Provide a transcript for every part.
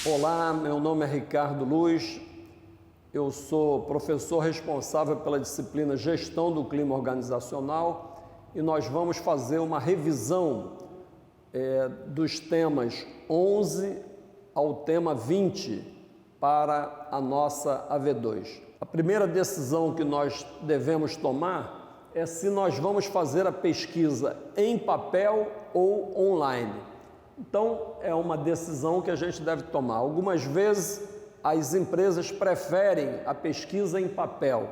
Olá, meu nome é Ricardo Luz, eu sou professor responsável pela disciplina Gestão do Clima Organizacional e nós vamos fazer uma revisão dos temas 11 ao tema 20 para a nossa AV2. A primeira decisão que nós devemos tomar é se nós vamos fazer a pesquisa em papel ou online. Então, é uma decisão que a gente deve tomar. Algumas vezes, as empresas preferem a pesquisa em papel.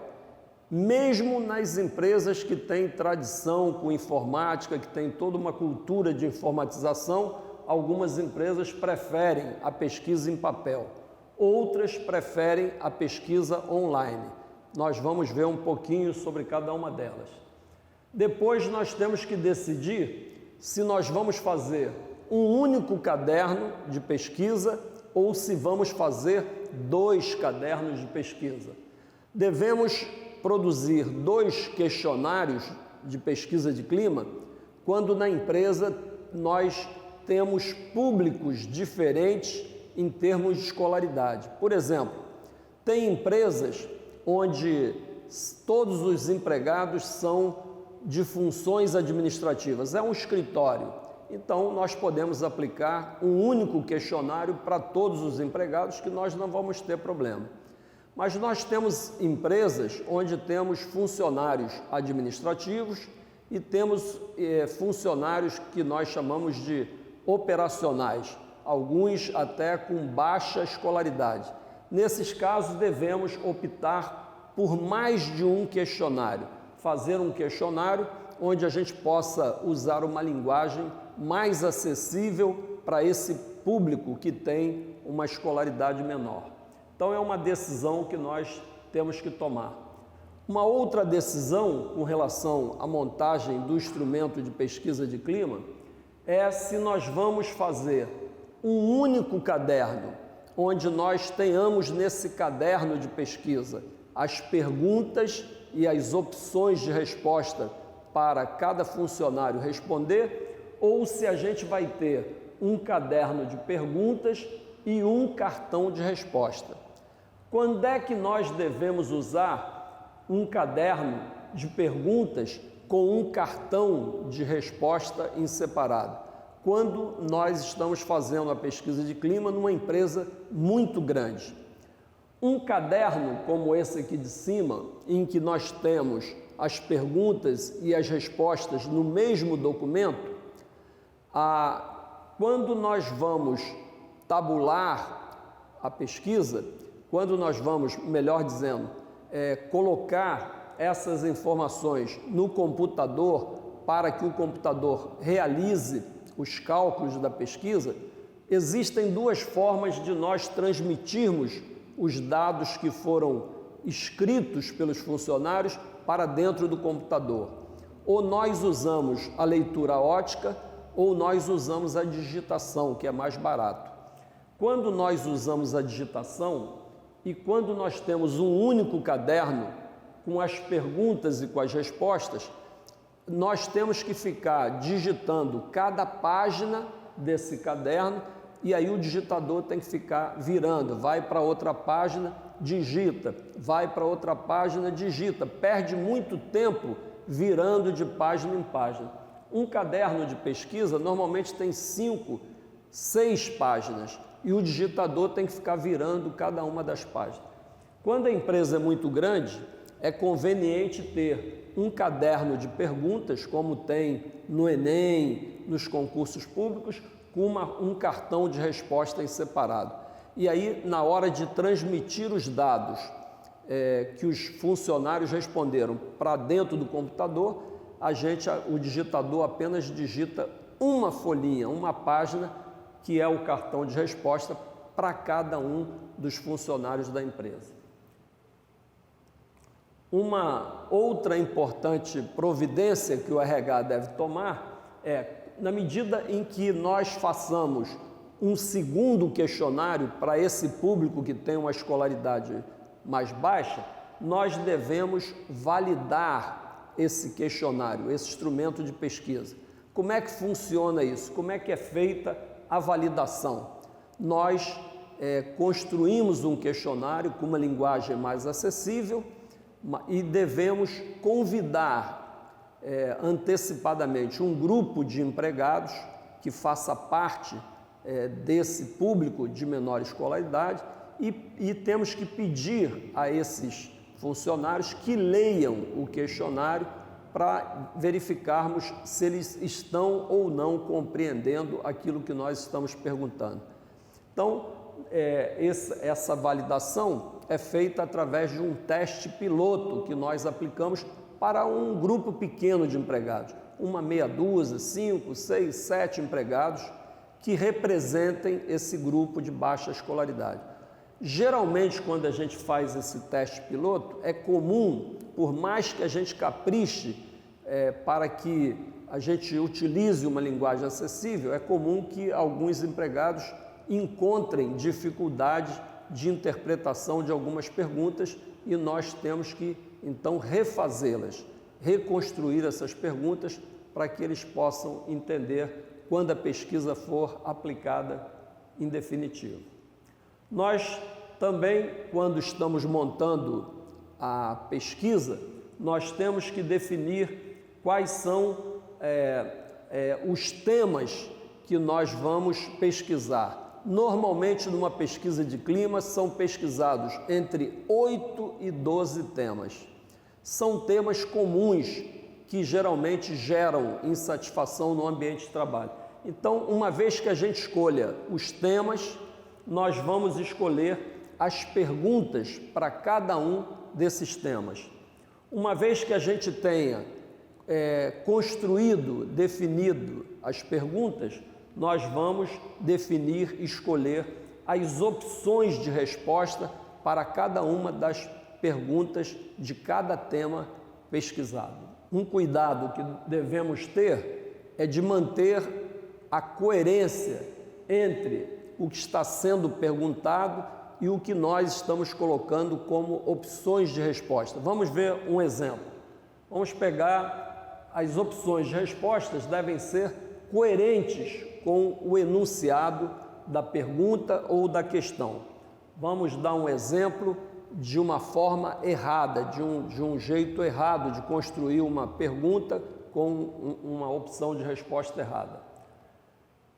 Mesmo nas empresas que têm tradição com informática, que têm toda uma cultura de informatização, algumas empresas preferem a pesquisa em papel. Outras preferem a pesquisa online. Nós vamos ver um pouquinho sobre cada uma delas. Depois, nós temos que decidir se nós vamos fazer um único caderno de pesquisa ou se vamos fazer 2 cadernos de pesquisa. Devemos produzir 2 questionários de pesquisa de clima quando na empresa nós temos públicos diferentes em termos de escolaridade. Por exemplo, tem empresas onde todos os empregados são de funções administrativas, é um escritório. Então, nós podemos aplicar um único questionário para todos os empregados que nós não vamos ter problema. Mas nós temos empresas onde temos funcionários administrativos e temos funcionários que nós chamamos de operacionais, alguns até com baixa escolaridade. Nesses casos, devemos optar por mais de um questionário, fazer um questionário onde a gente possa usar uma linguagem mais acessível para esse público que tem uma escolaridade menor. Então, é uma decisão que nós temos que tomar. Uma outra decisão com relação à montagem do instrumento de pesquisa de clima é se nós vamos fazer um único caderno, onde nós tenhamos nesse caderno de pesquisa as perguntas e as opções de resposta para cada funcionário responder, ou se a gente vai ter um caderno de perguntas e um cartão de resposta. Quando é que nós devemos usar um caderno de perguntas com um cartão de resposta em separado? Quando nós estamos fazendo a pesquisa de clima numa empresa muito grande. Um caderno como esse aqui de cima, em que nós temos as perguntas e as respostas no mesmo documento, quando nós vamos tabular a pesquisa, quando nós vamos, melhor dizendo, colocar essas informações no computador para que o computador realize os cálculos da pesquisa, existem 2 formas de nós transmitirmos os dados que foram escritos pelos funcionários para dentro do computador. Ou nós usamos a leitura ótica, ou nós usamos a digitação, que é mais barato. Quando nós usamos a digitação e quando nós temos um único caderno com as perguntas e com as respostas, nós temos que ficar digitando cada página desse caderno e aí o digitador tem que ficar virando, vai para outra página, digita, vai para outra página, digita, perde muito tempo virando de página em página. Um caderno de pesquisa normalmente tem 5, 6 páginas e o digitador tem que ficar virando cada uma das páginas. Quando a empresa é muito grande, é conveniente ter um caderno de perguntas, como tem no Enem, nos concursos públicos, com um cartão de resposta em separado. E aí, na hora de transmitir os dados que os funcionários responderam para dentro do computador, o digitador apenas digita uma folhinha, uma página, que é o cartão de resposta para cada um dos funcionários da empresa. Uma outra importante providência que o RH deve tomar na medida em que nós façamos um segundo questionário para esse público que tem uma escolaridade mais baixa, nós devemos validar esse questionário, esse instrumento de pesquisa. Como é que funciona isso? Como é que é feita a validação? Nós construímos um questionário com uma linguagem mais acessível e devemos convidar antecipadamente um grupo de empregados que faça parte desse público de menor escolaridade e temos que pedir a esses funcionários que leiam o questionário para verificarmos se eles estão ou não compreendendo aquilo que nós estamos perguntando. Então, essa validação é feita através de um teste piloto que nós aplicamos para um grupo pequeno de empregados, uma meia dúzia, 5, 6, 7 empregados que representem esse grupo de baixa escolaridade. Geralmente, quando a gente faz esse teste piloto, é comum, por mais que a gente capriche para que a gente utilize uma linguagem acessível, é comum que alguns empregados encontrem dificuldade de interpretação de algumas perguntas e nós temos que, então, refazê-las, reconstruir essas perguntas para que eles possam entender quando a pesquisa for aplicada em definitivo. Nós também, quando estamos montando a pesquisa, nós temos que definir quais são os temas que nós vamos pesquisar. Normalmente, numa pesquisa de clima, são pesquisados entre 8 e 12 temas. São temas comuns que geralmente geram insatisfação no ambiente de trabalho. Então, uma vez que a gente escolha os temas, nós vamos escolher as perguntas para cada um desses temas. Uma vez que a gente tenha construído, definido as perguntas, nós vamos definir, escolher as opções de resposta para cada uma das perguntas de cada tema pesquisado. Um cuidado que devemos ter é de manter a coerência entre o que está sendo perguntado e o que nós estamos colocando como opções de resposta. Vamos ver um exemplo. Vamos pegar as opções de respostas, devem ser coerentes com o enunciado da pergunta ou da questão. Vamos dar um exemplo de uma forma errada, de um jeito errado de construir uma pergunta com uma opção de resposta errada.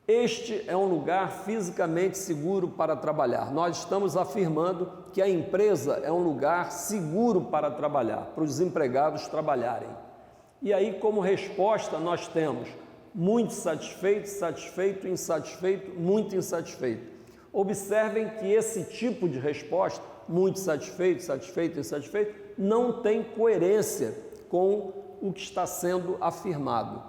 Este é um lugar fisicamente seguro para trabalhar. Nós estamos afirmando que a empresa é um lugar seguro para trabalhar, para os empregados trabalharem. E aí, como resposta, nós temos muito satisfeito, satisfeito, insatisfeito, muito insatisfeito. Observem que esse tipo de resposta, muito satisfeito, satisfeito, insatisfeito, não tem coerência com o que está sendo afirmado.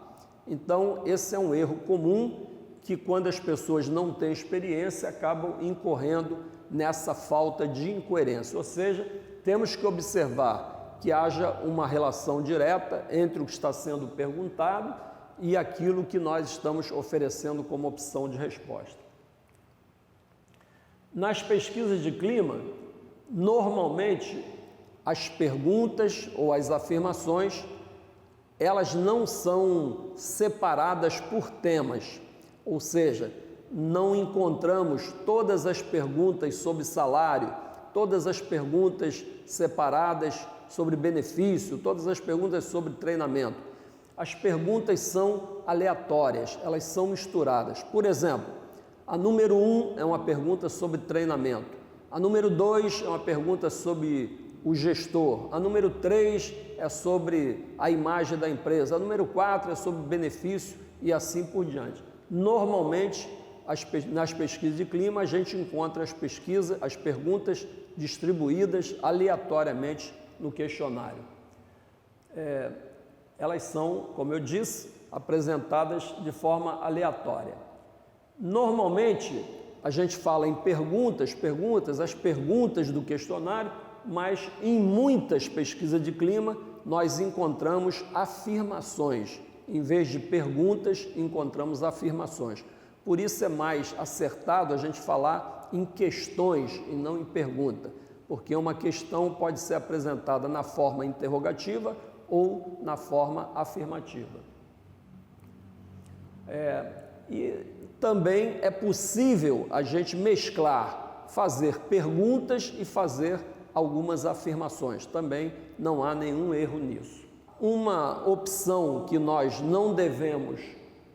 Então, esse é um erro comum que, quando as pessoas não têm experiência, acabam incorrendo nessa falta de incoerência. Ou seja, temos que observar que haja uma relação direta entre o que está sendo perguntado e aquilo que nós estamos oferecendo como opção de resposta. Nas pesquisas de clima, normalmente as perguntas ou as afirmações, elas não são separadas por temas, ou seja, não encontramos todas as perguntas sobre salário, todas as perguntas separadas sobre benefício, todas as perguntas sobre treinamento. As perguntas são aleatórias, elas são misturadas. Por exemplo, a número 1 é uma pergunta sobre treinamento, a número 2 é uma pergunta sobre o gestor, a número 3 é sobre a imagem da empresa, a número 4 é sobre benefício e assim por diante. Normalmente, nas pesquisas de clima, a gente encontra as perguntas distribuídas aleatoriamente no questionário. Elas são, como eu disse, apresentadas de forma aleatória. Normalmente, a gente fala em perguntas, as perguntas do questionário, mas em muitas pesquisas de clima, nós encontramos afirmações. Em vez de perguntas, encontramos afirmações. Por isso é mais acertado a gente falar em questões e não em pergunta, porque uma questão pode ser apresentada na forma interrogativa ou na forma afirmativa. E também é possível a gente mesclar fazer perguntas e fazer algumas afirmações. Também não há nenhum erro nisso. Uma opção que nós não devemos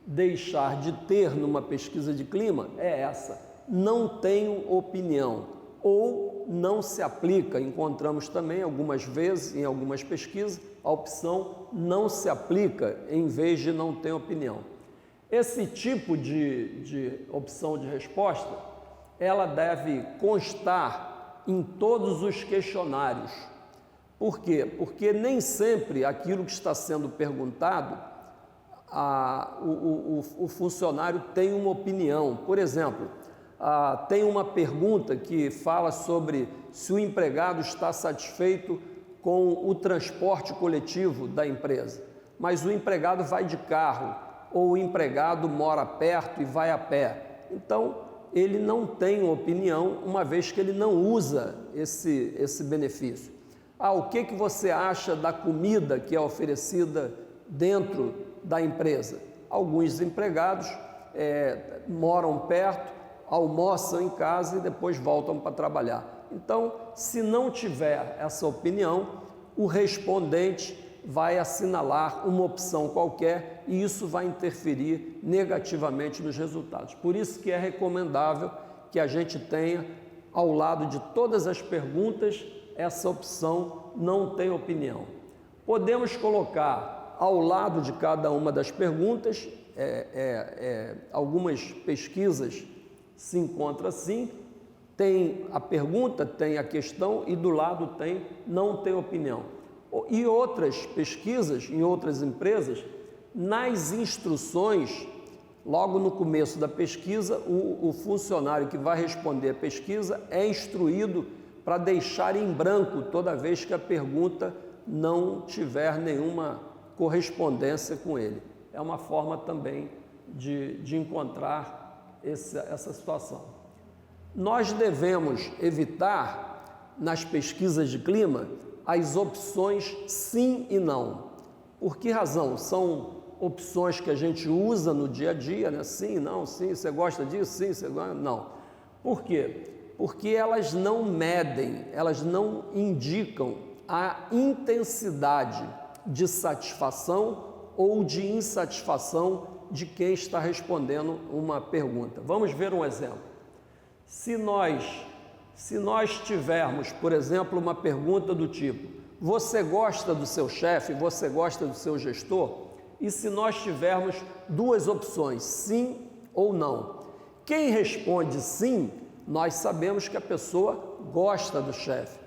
deixar de ter numa pesquisa de clima é essa: não tenho opinião, ou não se aplica. Encontramos também algumas vezes em algumas pesquisas a opção não se aplica em vez de não ter opinião. Esse tipo de opção de resposta, ela deve constar em todos os questionários. Por quê? Porque nem sempre aquilo que está sendo perguntado, o funcionário tem uma opinião. Por exemplo, tem uma pergunta que fala sobre se o empregado está satisfeito com o transporte coletivo da empresa, mas o empregado vai de carro, ou o empregado mora perto e vai a pé. Então, ele não tem opinião, uma vez que ele não usa esse benefício. O que você acha da comida que é oferecida dentro da empresa? Alguns empregados moram perto, almoçam em casa e depois voltam para trabalhar. Então, se não tiver essa opinião, o respondente vai assinalar uma opção qualquer e isso vai interferir negativamente nos resultados. Por isso que é recomendável que a gente tenha, ao lado de todas as perguntas, essa opção não tem opinião. Podemos colocar ao lado de cada uma das perguntas, algumas pesquisas se encontram assim, tem a pergunta, tem a questão e do lado tem não tem opinião. E outras pesquisas, em outras empresas, nas instruções, logo no começo da pesquisa, o funcionário que vai responder a pesquisa é instruído para deixar em branco toda vez que a pergunta não tiver nenhuma correspondência com ele. É uma forma também de encontrar essa situação. Nós devemos evitar, nas pesquisas de clima, as opções sim e não. Por que razão? São opções que a gente usa no dia a dia, né? Sim, não, sim, você gosta disso? Sim, você gosta? Não. Por quê? Porque elas não medem, elas não indicam a intensidade de satisfação ou de insatisfação de quem está respondendo uma pergunta. Vamos ver um exemplo. Se nós tivermos, por exemplo, uma pergunta do tipo: você gosta do seu chefe? Você gosta do seu gestor? E se nós tivermos duas opções, sim ou não? Quem responde sim, nós sabemos que a pessoa gosta do chefe.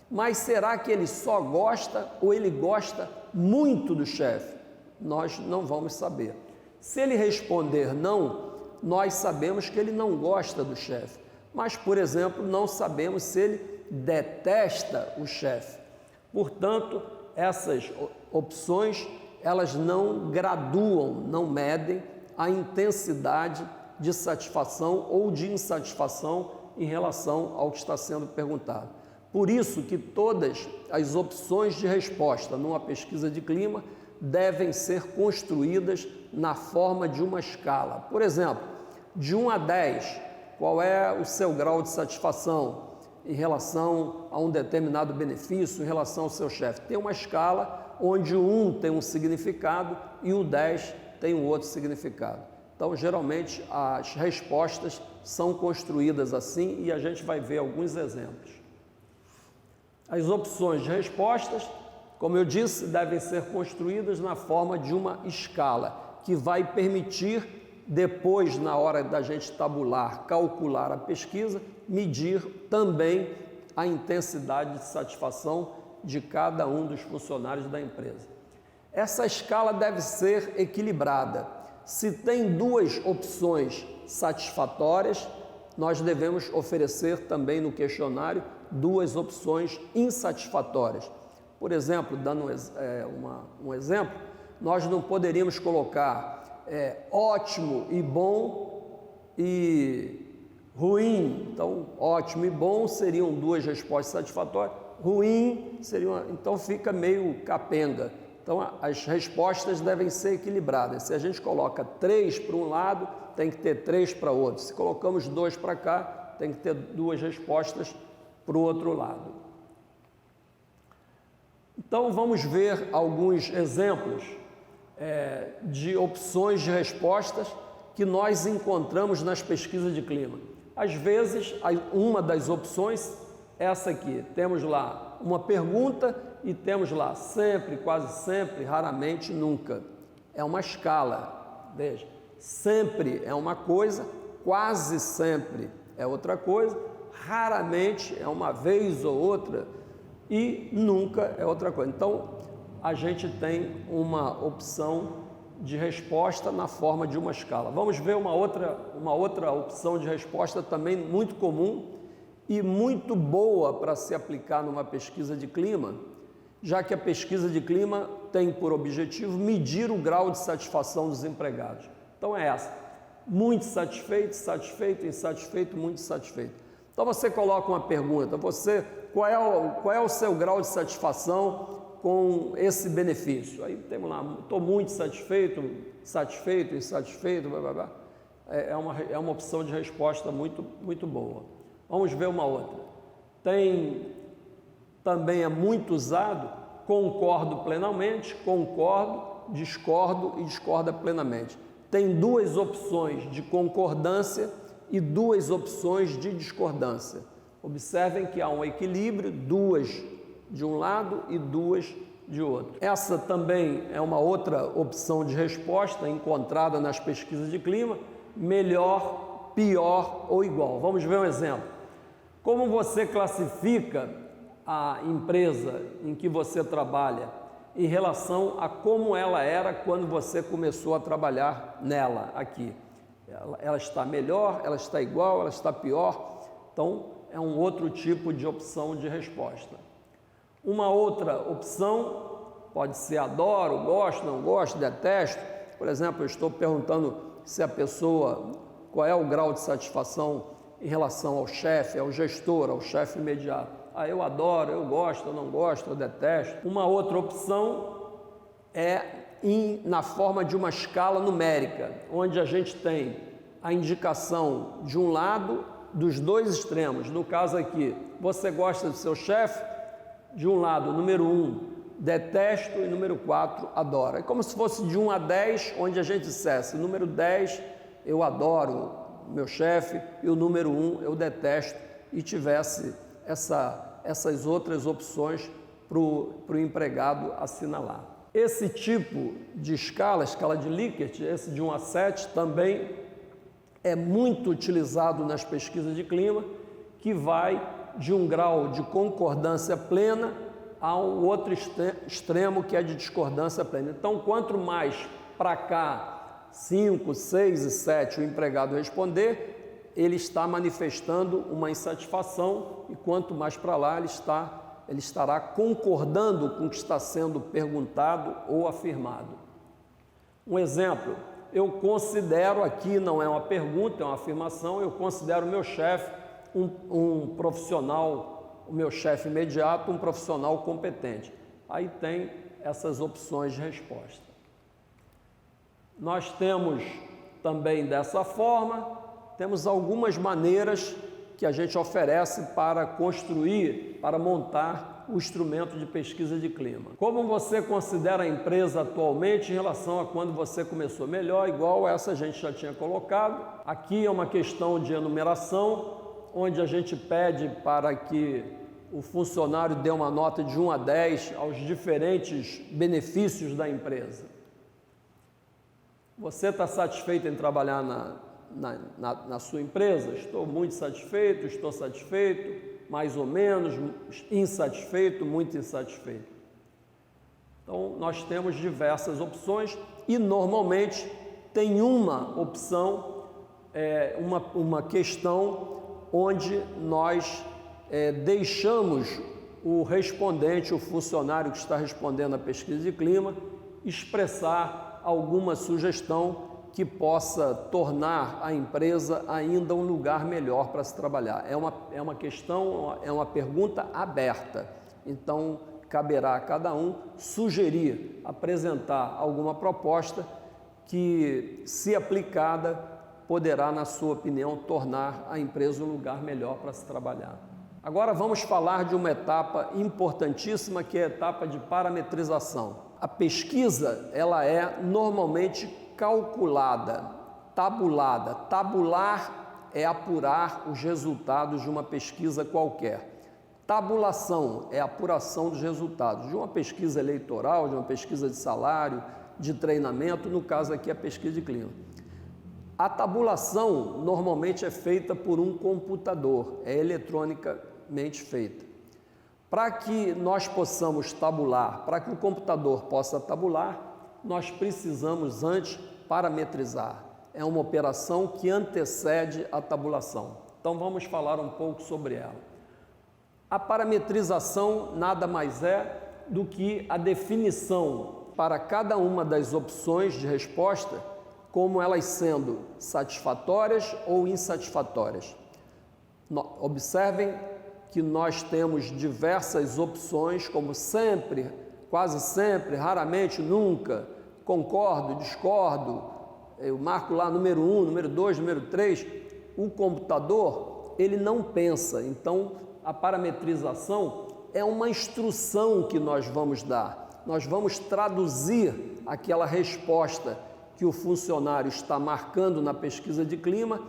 Mas será que ele só gosta ou ele gosta muito do chefe? Nós não vamos saber. Se ele responder não, nós sabemos que ele não gosta do chefe. Mas, por exemplo, não sabemos se ele detesta o chefe. Portanto, essas opções, elas não graduam, não medem a intensidade de satisfação ou de insatisfação em relação ao que está sendo perguntado. Por isso que todas as opções de resposta numa pesquisa de clima devem ser construídas na forma de uma escala. Por exemplo, de 1 a 10, qual é o seu grau de satisfação em relação a um determinado benefício, em relação ao seu chefe? Tem uma escala onde o 1 tem um significado e o 10 tem um outro significado. Então, geralmente, as respostas são construídas assim e a gente vai ver alguns exemplos. As opções de respostas, como eu disse, devem ser construídas na forma de uma escala, que vai permitir, depois, na hora da gente tabular, calcular a pesquisa, medir também a intensidade de satisfação de cada um dos funcionários da empresa. Essa escala deve ser equilibrada. Se tem duas opções satisfatórias, nós devemos oferecer também no questionário duas opções insatisfatórias. Por exemplo, dando um exemplo, nós não poderíamos colocar ótimo e bom e ruim. Então, ótimo e bom seriam duas respostas satisfatórias, ruim seria então fica meio capenga. Então, as respostas devem ser equilibradas. Se a gente coloca 3 para um lado, tem que ter 3 para o outro. Se colocamos 2 para cá, tem que ter duas respostas para o outro lado. Então, vamos ver alguns exemplos de opções de respostas que nós encontramos nas pesquisas de clima. Às vezes, uma das opções é essa aqui. Temos lá uma pergunta e temos lá sempre, quase sempre, raramente, nunca. É uma escala, veja. Sempre é uma coisa, quase sempre é outra coisa, raramente é uma vez ou outra e nunca é outra coisa. Então, a gente tem uma opção de resposta na forma de uma escala. Vamos ver uma outra opção de resposta também muito comum e muito boa para se aplicar numa pesquisa de clima, já que a pesquisa de clima tem por objetivo medir o grau de satisfação dos empregados. Então é essa, muito satisfeito, satisfeito, insatisfeito, muito satisfeito. Então você coloca uma pergunta, qual é o seu grau de satisfação com esse benefício? Aí temos lá, estou muito satisfeito, satisfeito, insatisfeito, blá, blá, blá. É uma opção de resposta muito boa. Vamos ver uma outra. Também é muito usado, concordo plenamente, concordo, discordo e discorda plenamente. Tem duas opções de concordância e duas opções de discordância. Observem que há um equilíbrio, duas de um lado e duas de outro. Essa também é uma outra opção de resposta encontrada nas pesquisas de clima, melhor, pior ou igual. Vamos ver um exemplo. Como você classifica a empresa em que você trabalha em relação a como ela era quando você começou a trabalhar nela aqui? Ela está melhor, ela está igual, ela está pior? Então, é um outro tipo de opção de resposta. Uma outra opção pode ser adoro, gosto, não gosto, detesto. Por exemplo, eu estou perguntando se a pessoa, qual é o grau de satisfação em relação ao chefe, ao gestor, ao chefe imediato. Eu adoro, eu gosto, eu não gosto, eu detesto. Uma outra opção é na forma de uma escala numérica, onde a gente tem a indicação de um lado dos dois extremos. No caso aqui, você gosta do seu chefe? De um lado, número 1, detesto, e número 4, adoro. É como se fosse de 1 a 10, onde a gente dissesse, número 10, eu adoro meu chefe, e o número 1, eu detesto, e tivesse essas outras opções para o empregado assinalar. Esse tipo de escala de Likert, esse de 1 a 7, também é muito utilizado nas pesquisas de clima, que vai de um grau de concordância plena a um outro extremo que é de discordância plena. Então, quanto mais para cá, 5, 6 e 7 o empregado responder, ele está manifestando uma insatisfação, e quanto mais para lá ele estará concordando com o que está sendo perguntado ou afirmado. Um exemplo, eu considero, aqui não é uma pergunta, é uma afirmação, eu considero o meu chefe um profissional, o meu chefe imediato, um profissional competente. Aí tem essas opções de resposta. Nós temos também dessa forma, temos algumas maneiras que a gente oferece para construir, para montar o instrumento de pesquisa de clima. Como você considera a empresa atualmente em relação a quando você começou? Melhor, igual, essa a gente já tinha colocado. Aqui é uma questão de enumeração, onde a gente pede para que o funcionário dê uma nota de 1 a 10 aos diferentes benefícios da empresa. Você está satisfeito em trabalhar na sua empresa? Estou muito satisfeito, estou satisfeito, mais ou menos, insatisfeito, muito insatisfeito. Então, nós temos diversas opções e, normalmente, tem uma opção, uma questão onde nós deixamos o respondente, o funcionário que está respondendo à pesquisa de clima, expressar alguma sugestão que possa tornar a empresa ainda um lugar melhor para se trabalhar. É uma questão, é uma pergunta aberta. Então, caberá a cada um sugerir, apresentar alguma proposta que, se aplicada, poderá, na sua opinião, tornar a empresa um lugar melhor para se trabalhar. Agora vamos falar de uma etapa importantíssima, que é a etapa de parametrização. A pesquisa, ela é normalmente calculada, tabulada. Tabular é apurar os resultados de uma pesquisa qualquer. Tabulação é a apuração dos resultados de uma pesquisa eleitoral, de uma pesquisa de salário, de treinamento, no caso aqui a pesquisa de clima. A tabulação normalmente é feita por um computador, é eletronicamente feita. Para que nós possamos tabular, para que o computador possa tabular, nós precisamos antes parametrizar. É uma operação que antecede a tabulação. Então vamos falar um pouco sobre ela. A parametrização nada mais é do que a definição para cada uma das opções de resposta, como elas sendo satisfatórias ou insatisfatórias. Observem que nós temos diversas opções, como sempre, quase sempre, raramente, nunca, concordo, discordo, eu marco lá número 1, número 2, número 3. O computador, ele não pensa, então a parametrização é uma instrução que nós vamos dar. Nós vamos traduzir aquela resposta que o funcionário está marcando na pesquisa de clima,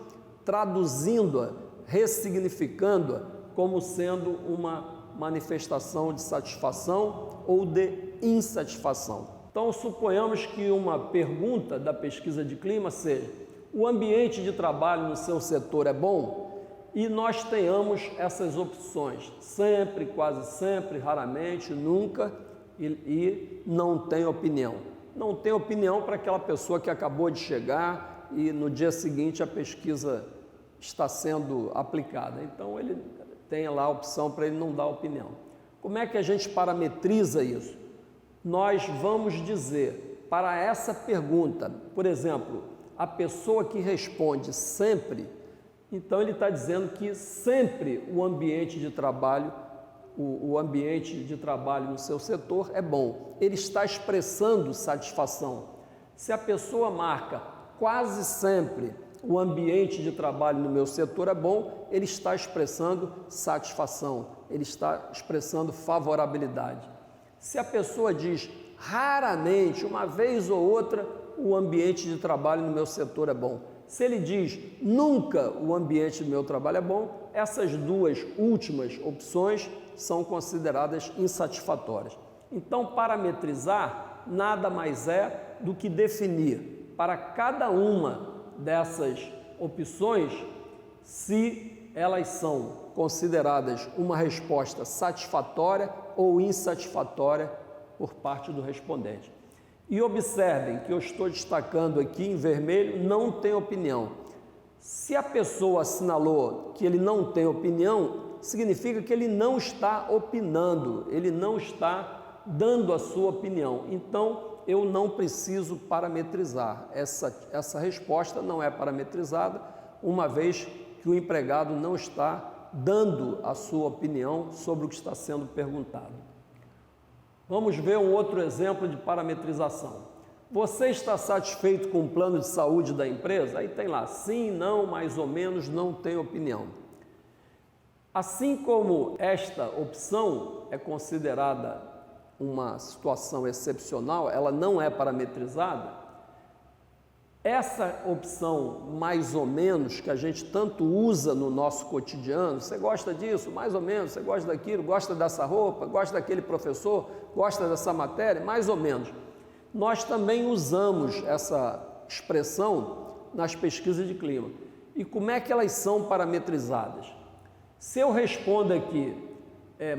traduzindo-a, ressignificando-a como sendo uma manifestação de satisfação ou de insatisfação. Então, suponhamos que uma pergunta da pesquisa de clima seja: o ambiente de trabalho no seu setor é bom? E nós tenhamos essas opções, sempre, quase sempre, raramente, nunca, e não tem opinião. Não tem opinião para aquela pessoa que acabou de chegar e no dia seguinte a pesquisa está sendo aplicada. Então ele tem lá a opção para ele não dar opinião. Como é que a gente parametriza isso? Nós vamos dizer para essa pergunta, por exemplo, a pessoa que responde sempre, então ele está dizendo que sempre o ambiente de trabalho no seu setor é bom. Ele está expressando satisfação. Se a pessoa marca quase sempre o ambiente de trabalho no meu setor é bom, ele está expressando satisfação, ele está expressando favorabilidade. Se a pessoa diz raramente, uma vez ou outra, o ambiente de trabalho no meu setor é bom. Se ele diz nunca o ambiente do meu trabalho é bom, essas duas últimas opções são consideradas insatisfatórias. Então, parametrizar nada mais é do que definir para cada uma dessas opções se elas são consideradas uma resposta satisfatória ou insatisfatória por parte do respondente. E observem que eu estou destacando aqui em vermelho, não tem opinião. Se a pessoa assinalou que ele não tem opinião, significa que ele não está opinando, ele não está dando a sua opinião. Então, eu não preciso parametrizar. Essa resposta não é parametrizada, uma vez que o empregado não está dando a sua opinião sobre o que está sendo perguntado. Vamos ver um outro exemplo de parametrização. Você está satisfeito com o plano de saúde da empresa? Aí tem lá, sim, não, mais ou menos, não tem opinião. Assim como esta opção é considerada uma situação excepcional, ela não é parametrizada, essa opção mais ou menos, que a gente tanto usa no nosso cotidiano, você gosta disso, mais ou menos, você gosta daquilo, gosta dessa roupa, gosta daquele professor, gosta dessa matéria, mais ou menos. Nós também usamos essa expressão nas pesquisas de clima. E como é que elas são parametrizadas? Se eu respondo aqui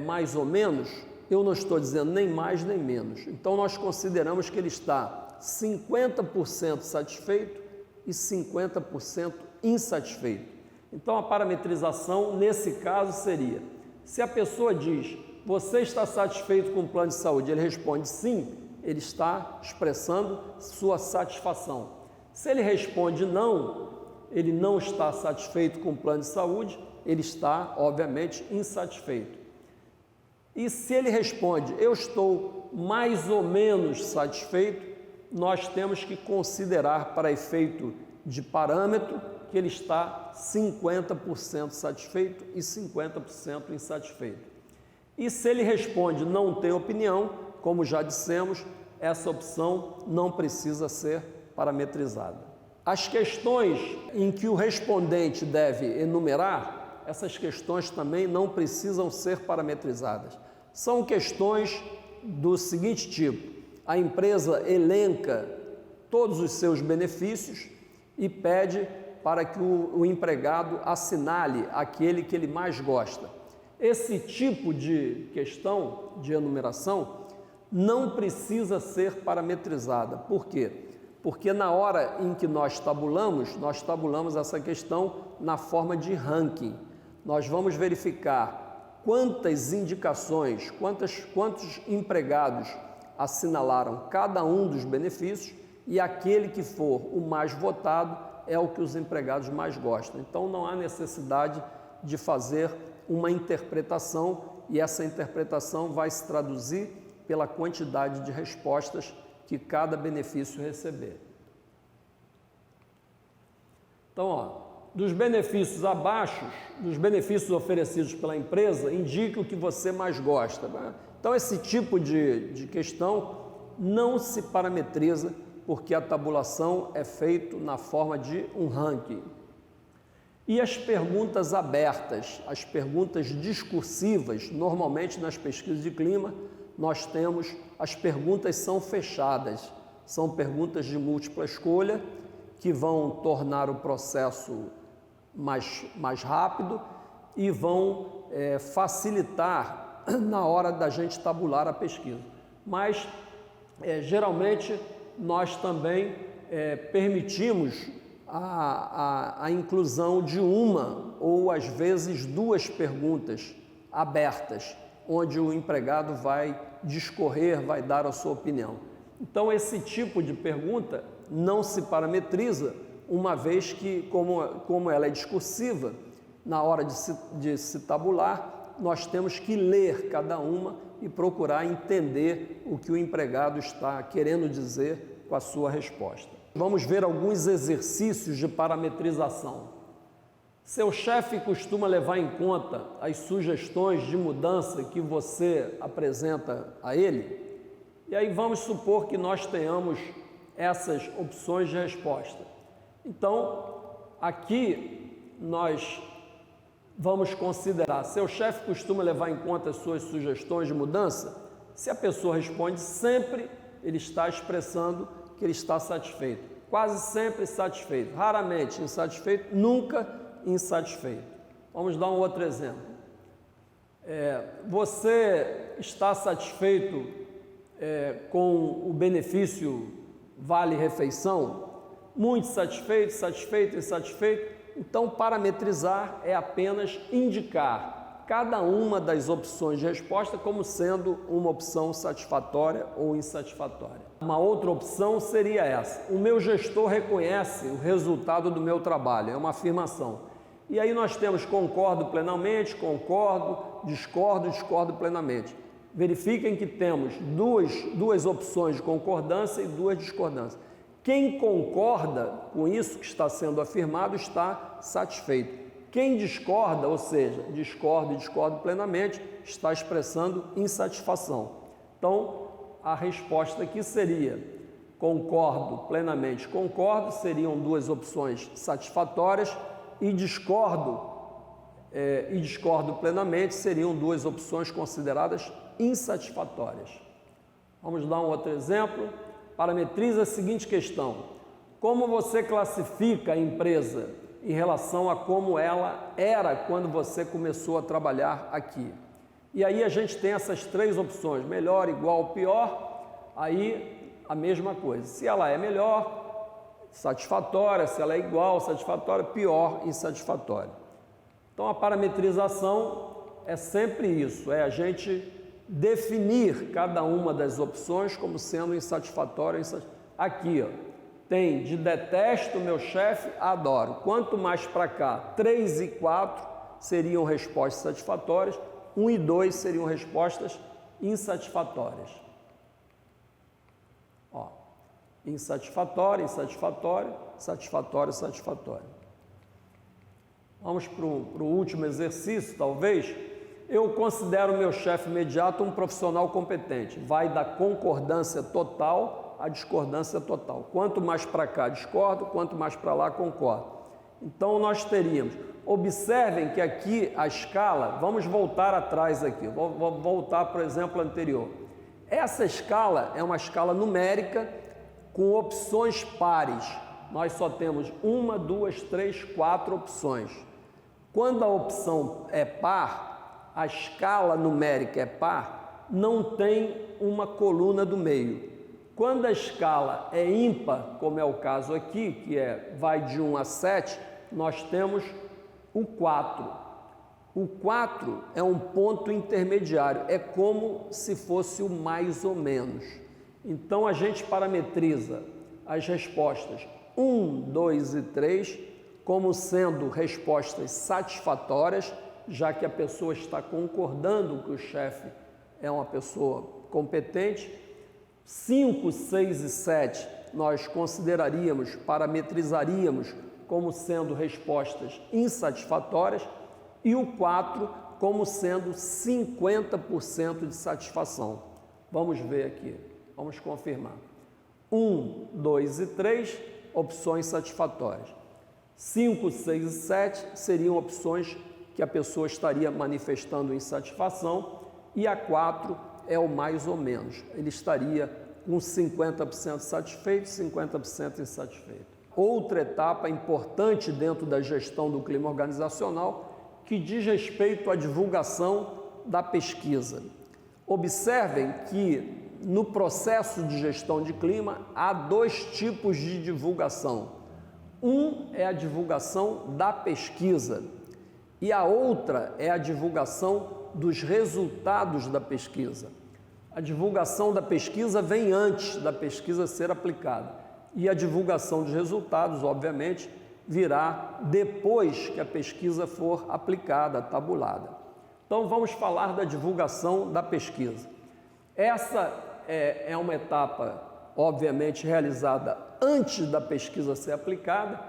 mais ou menos, eu não estou dizendo nem mais nem menos. Então nós consideramos que ele está 50% satisfeito e 50% insatisfeito. Então a parametrização nesse caso seria: se a pessoa diz, você está satisfeito com o plano de saúde? Ele responde sim, ele está expressando sua satisfação. Se ele responde não, ele não está satisfeito com o plano de saúde, ele está, obviamente, insatisfeito. E se ele responde, eu estou mais ou menos satisfeito, nós temos que considerar, para efeito de parâmetro que ele está 50% satisfeito e 50% insatisfeito. E se ele responde não tem opinião, como já dissemos, essa opção não precisa ser parametrizada. As questões em que o respondente deve enumerar, essas questões também não precisam ser parametrizadas. São questões do seguinte tipo: a empresa elenca todos os seus benefícios e pede para que o empregado assinale aquele que ele mais gosta. Esse tipo de questão de enumeração não precisa ser parametrizada. Por quê? Porque na hora em que nós tabulamos essa questão na forma de ranking. Nós vamos verificar quantas indicações, quantos empregados assinalaram cada um dos benefícios, e aquele que for o mais votado é o que os empregados mais gostam. Então não há necessidade de fazer uma interpretação, e essa interpretação vai se traduzir pela quantidade de respostas que cada benefício receber. Então, dos benefícios abaixo, dos benefícios oferecidos pela empresa, indique o que você mais gosta. Então, esse tipo de questão não se parametriza, porque a tabulação é feita na forma de um ranking. E as perguntas abertas, as perguntas discursivas, normalmente nas pesquisas de clima, nós temos, as perguntas são fechadas, são perguntas de múltipla escolha, que vão tornar o processo mais rápido e vão facilitar na hora da gente tabular a pesquisa. Mas, geralmente, nós também permitimos a inclusão de uma ou, às vezes, duas perguntas abertas, onde o empregado vai discorrer, vai dar a sua opinião. Então, esse tipo de pergunta não se parametriza, uma vez que, como ela é discursiva, na hora de se tabular, nós temos que ler cada uma e procurar entender o que o empregado está querendo dizer com a sua resposta. Vamos ver alguns exercícios de parametrização. Seu chefe costuma levar em conta as sugestões de mudança que você apresenta a ele? E aí vamos supor que nós tenhamos essas opções de resposta. Então, aqui nós vamos considerar: seu chefe costuma levar em conta as suas sugestões de mudança? Se a pessoa responde sempre, ele está expressando que ele está satisfeito. Quase sempre satisfeito, raramente insatisfeito, nunca insatisfeito. Vamos dar um outro exemplo. Você está satisfeito com o benefício vale-refeição? Muito satisfeito, satisfeito, insatisfeito? Então, parametrizar é apenas indicar cada uma das opções de resposta como sendo uma opção satisfatória ou insatisfatória. Uma outra opção seria essa: o meu gestor reconhece o resultado do meu trabalho, é uma afirmação. E aí nós temos concordo plenamente, concordo, discordo plenamente. Verifiquem que temos duas opções de concordância e duas discordâncias. Quem concorda com isso que está sendo afirmado está satisfeito. Quem discorda, ou seja, discordo e discordo plenamente, está expressando insatisfação. Então, a resposta aqui seria: concordo plenamente, concordo, seriam duas opções satisfatórias, e discordo plenamente seriam duas opções consideradas insatisfatórias. Vamos dar um outro exemplo. Parametriza a seguinte questão: como você classifica a empresa em relação a como ela era quando você começou a trabalhar aqui? E aí a gente tem essas três opções: melhor, igual, pior. Aí a mesma coisa: se ela é melhor, satisfatória; se ela é igual, satisfatória; pior, insatisfatória. Então a parametrização é sempre isso, é a gente definir cada uma das opções como sendo insatisfatória. Aqui, tem de detesto meu chefe a adoro. Quanto mais para cá, 3 e 4 seriam respostas satisfatórias, 1 e 2 seriam respostas insatisfatórias. insatisfatória, insatisfatória, satisfatória, satisfatória. Vamos para o último exercício, talvez. Eu considero meu chefe imediato um profissional competente. Vai da concordância total à discordância total. Quanto mais para cá discordo, quanto mais para lá concordo. Então nós teríamos, observem que aqui a escala, vamos voltar atrás aqui, vou voltar para o exemplo anterior. Essa escala é uma escala numérica com opções pares. Nós só temos 1, 2, 3, 4 opções. Quando a opção é par, a escala numérica é par, não tem uma coluna do meio. Quando a escala é ímpar, como é o caso aqui, que vai de 1 a 7, nós temos o 4. O 4 é um ponto intermediário, é como se fosse o mais ou menos. Então a gente parametriza as respostas 1, 2 e 3 como sendo respostas satisfatórias, já que a pessoa está concordando que o chefe é uma pessoa competente. 5, 6 e 7 nós consideraríamos, parametrizaríamos como sendo respostas insatisfatórias e o 4 como sendo 50% de satisfação. Vamos ver aqui, vamos confirmar. 1, 2 e 3, opções satisfatórias. 5, 6 e 7 seriam opções que a pessoa estaria manifestando insatisfação e a 4 é o mais ou menos. Ele estaria com 50% satisfeito, 50% insatisfeito. Outra etapa importante dentro da gestão do clima organizacional que diz respeito à divulgação da pesquisa. Observem que no processo de gestão de clima há 2 tipos de divulgação. Um é a divulgação da pesquisa e a outra é a divulgação dos resultados da pesquisa. A divulgação da pesquisa vem antes da pesquisa ser aplicada e a divulgação dos resultados, obviamente, virá depois que a pesquisa for aplicada, tabulada. Então vamos falar da divulgação da pesquisa. Essa é uma etapa, obviamente, realizada antes da pesquisa ser aplicada,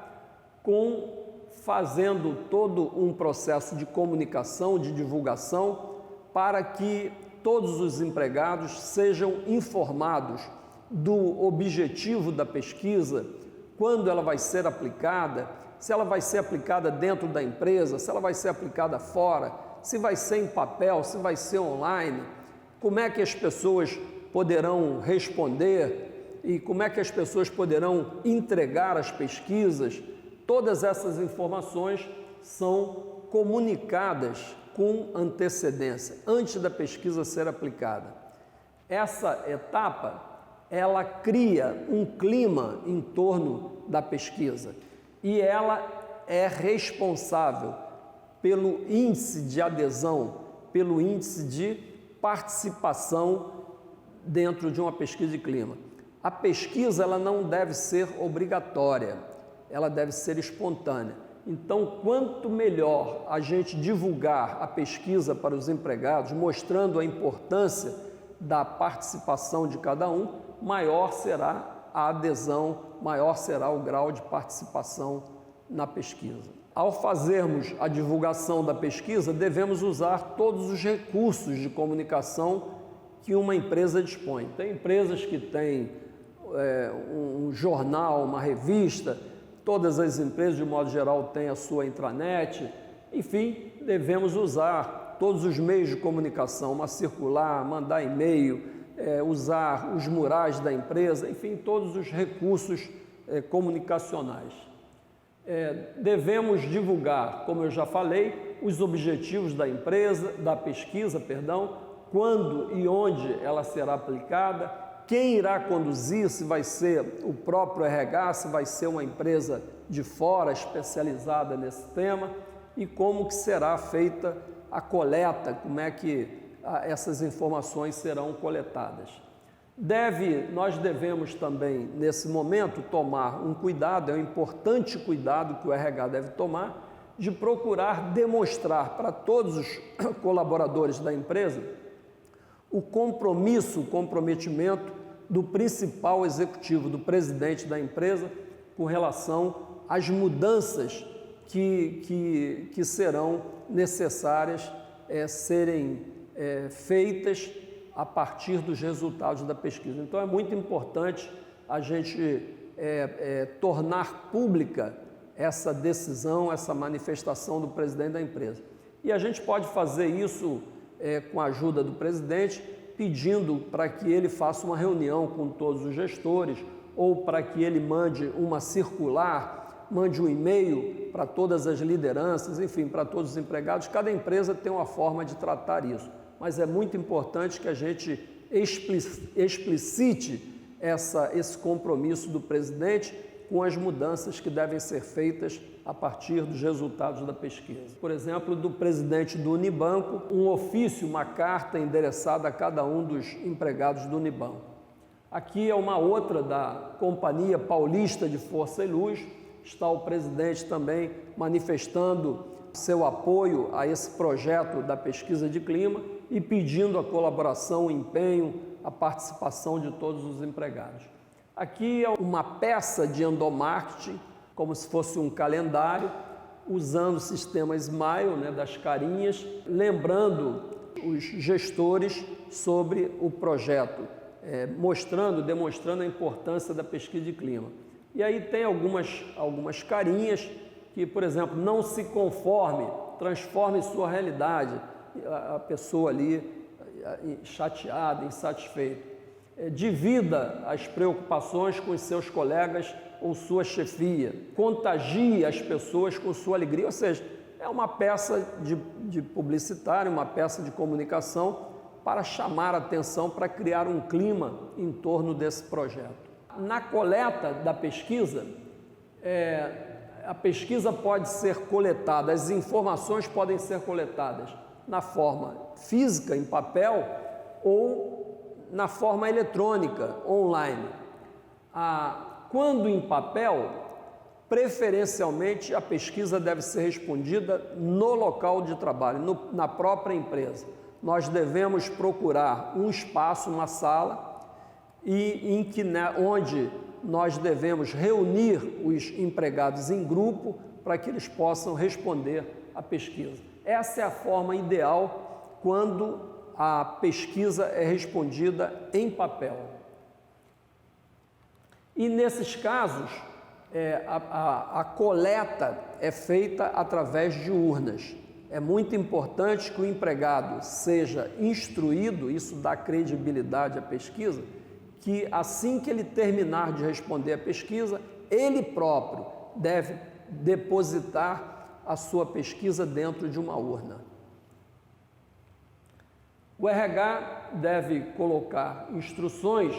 fazendo todo um processo de comunicação, de divulgação, para que todos os empregados sejam informados do objetivo da pesquisa, quando ela vai ser aplicada, se ela vai ser aplicada dentro da empresa, se ela vai ser aplicada fora, se vai ser em papel, se vai ser online, como é que as pessoas poderão responder e como é que as pessoas poderão entregar as pesquisas. Todas essas informações são comunicadas com antecedência, antes da pesquisa ser aplicada. Essa etapa, ela cria um clima em torno da pesquisa e ela é responsável pelo índice de adesão, pelo índice de participação dentro de uma pesquisa de clima. A pesquisa ela não deve ser obrigatória, ela deve ser espontânea. Então, quanto melhor a gente divulgar a pesquisa para os empregados, mostrando a importância da participação de cada um, maior será a adesão, maior será o grau de participação na pesquisa. Ao fazermos a divulgação da pesquisa, devemos usar todos os recursos de comunicação que uma empresa dispõe. Tem empresas que têm um jornal, uma revista, todas as empresas, de modo geral, têm a sua intranet. Enfim, devemos usar todos os meios de comunicação, uma circular, mandar e-mail, usar os murais da empresa, enfim, todos os recursos comunicacionais. Devemos divulgar, como eu já falei, os objetivos da empresa, da pesquisa, quando e onde ela será aplicada, quem irá conduzir, se vai ser o próprio RH, se vai ser uma empresa de fora especializada nesse tema e como que será feita a coleta, como é que essas informações serão coletadas. Nós devemos também, nesse momento, tomar um cuidado, é um importante cuidado que o RH deve tomar, de procurar demonstrar para todos os colaboradores da empresa o comprometimento do principal executivo, do presidente da empresa, com relação às mudanças que serão necessárias serem feitas a partir dos resultados da pesquisa. Então, é muito importante a gente tornar pública essa decisão, essa manifestação do presidente da empresa. E a gente pode fazer isso com a ajuda do presidente, pedindo para que ele faça uma reunião com todos os gestores, ou para que ele mande uma circular, mande um e-mail para todas as lideranças, enfim, para todos os empregados. Cada empresa tem uma forma de tratar isso, mas é muito importante que a gente explicite esse compromisso do presidente com as mudanças que devem ser feitas a partir dos resultados da pesquisa. Por exemplo, do presidente do Unibanco, um ofício, uma carta endereçada a cada um dos empregados do Unibanco. Aqui é uma outra da Companhia Paulista de Força e Luz, está o presidente também manifestando seu apoio a esse projeto da pesquisa de clima e pedindo a colaboração, o empenho, a participação de todos os empregados. Aqui é uma peça de endomarketing, como se fosse um calendário, usando o sistema Smile, das carinhas, lembrando os gestores sobre o projeto, demonstrando a importância da pesquisa de clima. E aí tem algumas carinhas que, por exemplo, não se conforme, transforme sua realidade, a pessoa ali chateada, insatisfeita. Divida as preocupações com os seus colegas ou sua chefia, contagie as pessoas com sua alegria, ou seja, é uma peça de publicitário, uma peça de comunicação para chamar a atenção, para criar um clima em torno desse projeto. Na coleta da pesquisa, a pesquisa pode ser coletada, as informações podem ser coletadas na forma física, em papel, ou na forma eletrônica, online. Quando em papel, preferencialmente a pesquisa deve ser respondida no local de trabalho, na própria empresa. Nós devemos procurar um espaço, uma sala, onde nós devemos reunir os empregados em grupo para que eles possam responder à pesquisa. Essa é a forma ideal quando a pesquisa é respondida em papel. E nesses casos, a coleta é feita através de urnas. É muito importante que o empregado seja instruído, isso dá credibilidade à pesquisa, que assim que ele terminar de responder a pesquisa, ele próprio deve depositar a sua pesquisa dentro de uma urna. O RH deve colocar instruções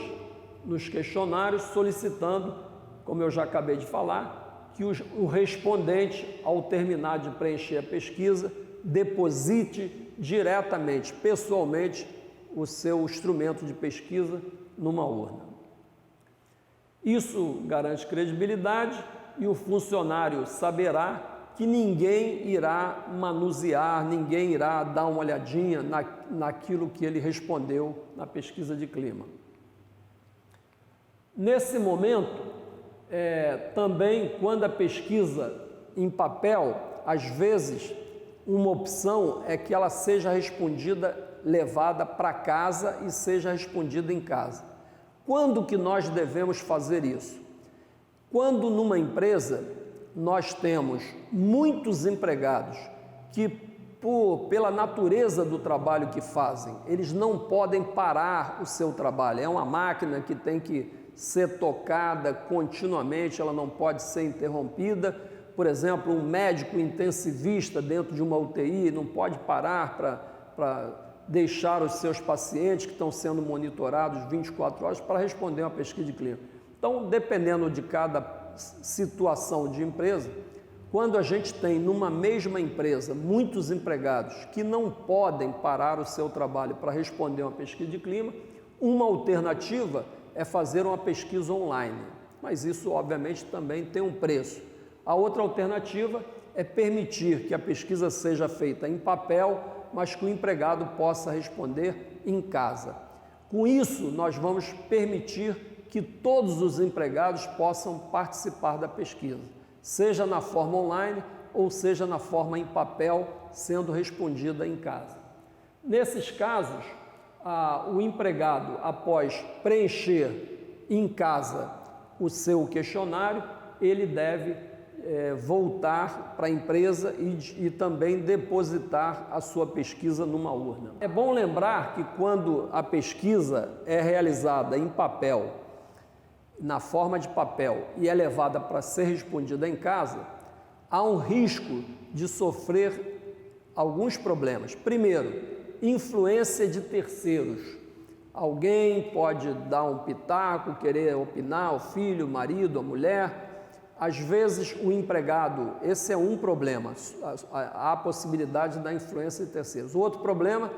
nos questionários solicitando, como eu já acabei de falar, que o respondente, ao terminar de preencher a pesquisa, deposite diretamente, pessoalmente, o seu instrumento de pesquisa numa urna. Isso garante credibilidade e o funcionário saberá que ninguém irá manusear, ninguém irá dar uma olhadinha naquilo que ele respondeu na pesquisa de clima. Nesse momento, também, quando a pesquisa em papel, às vezes, uma opção é que ela seja respondida, levada para casa e seja respondida em casa. Quando que nós devemos fazer isso? Quando numa empresa nós temos muitos empregados que, pela natureza do trabalho que fazem, eles não podem parar o seu trabalho. É uma máquina que tem que ser tocada continuamente, ela não pode ser interrompida. Por exemplo, um médico intensivista dentro de uma UTI não pode parar para deixar os seus pacientes que estão sendo monitorados 24 horas para responder uma pesquisa de clima. Então, dependendo de cada situação de empresa, quando a gente tem numa mesma empresa muitos empregados que não podem parar o seu trabalho para responder uma pesquisa de clima, uma alternativa é fazer uma pesquisa online, mas isso obviamente também tem um preço. A outra alternativa é permitir que a pesquisa seja feita em papel, mas que o empregado possa responder em casa. Com isso, nós vamos permitir que todos os empregados possam participar da pesquisa, seja na forma online ou seja na forma em papel, sendo respondida em casa. Nesses casos, o empregado, após preencher em casa o seu questionário, ele deve voltar para a empresa e também depositar a sua pesquisa numa urna. É bom lembrar que quando a pesquisa é realizada em papel, na forma de papel, e é levada para ser respondida em casa, há um risco de sofrer alguns problemas. Primeiro, influência de terceiros. Alguém pode dar um pitaco, querer opinar, o filho, o marido, a mulher. Às vezes o empregado, esse é um problema, há a possibilidade da influência de terceiros. O outro problema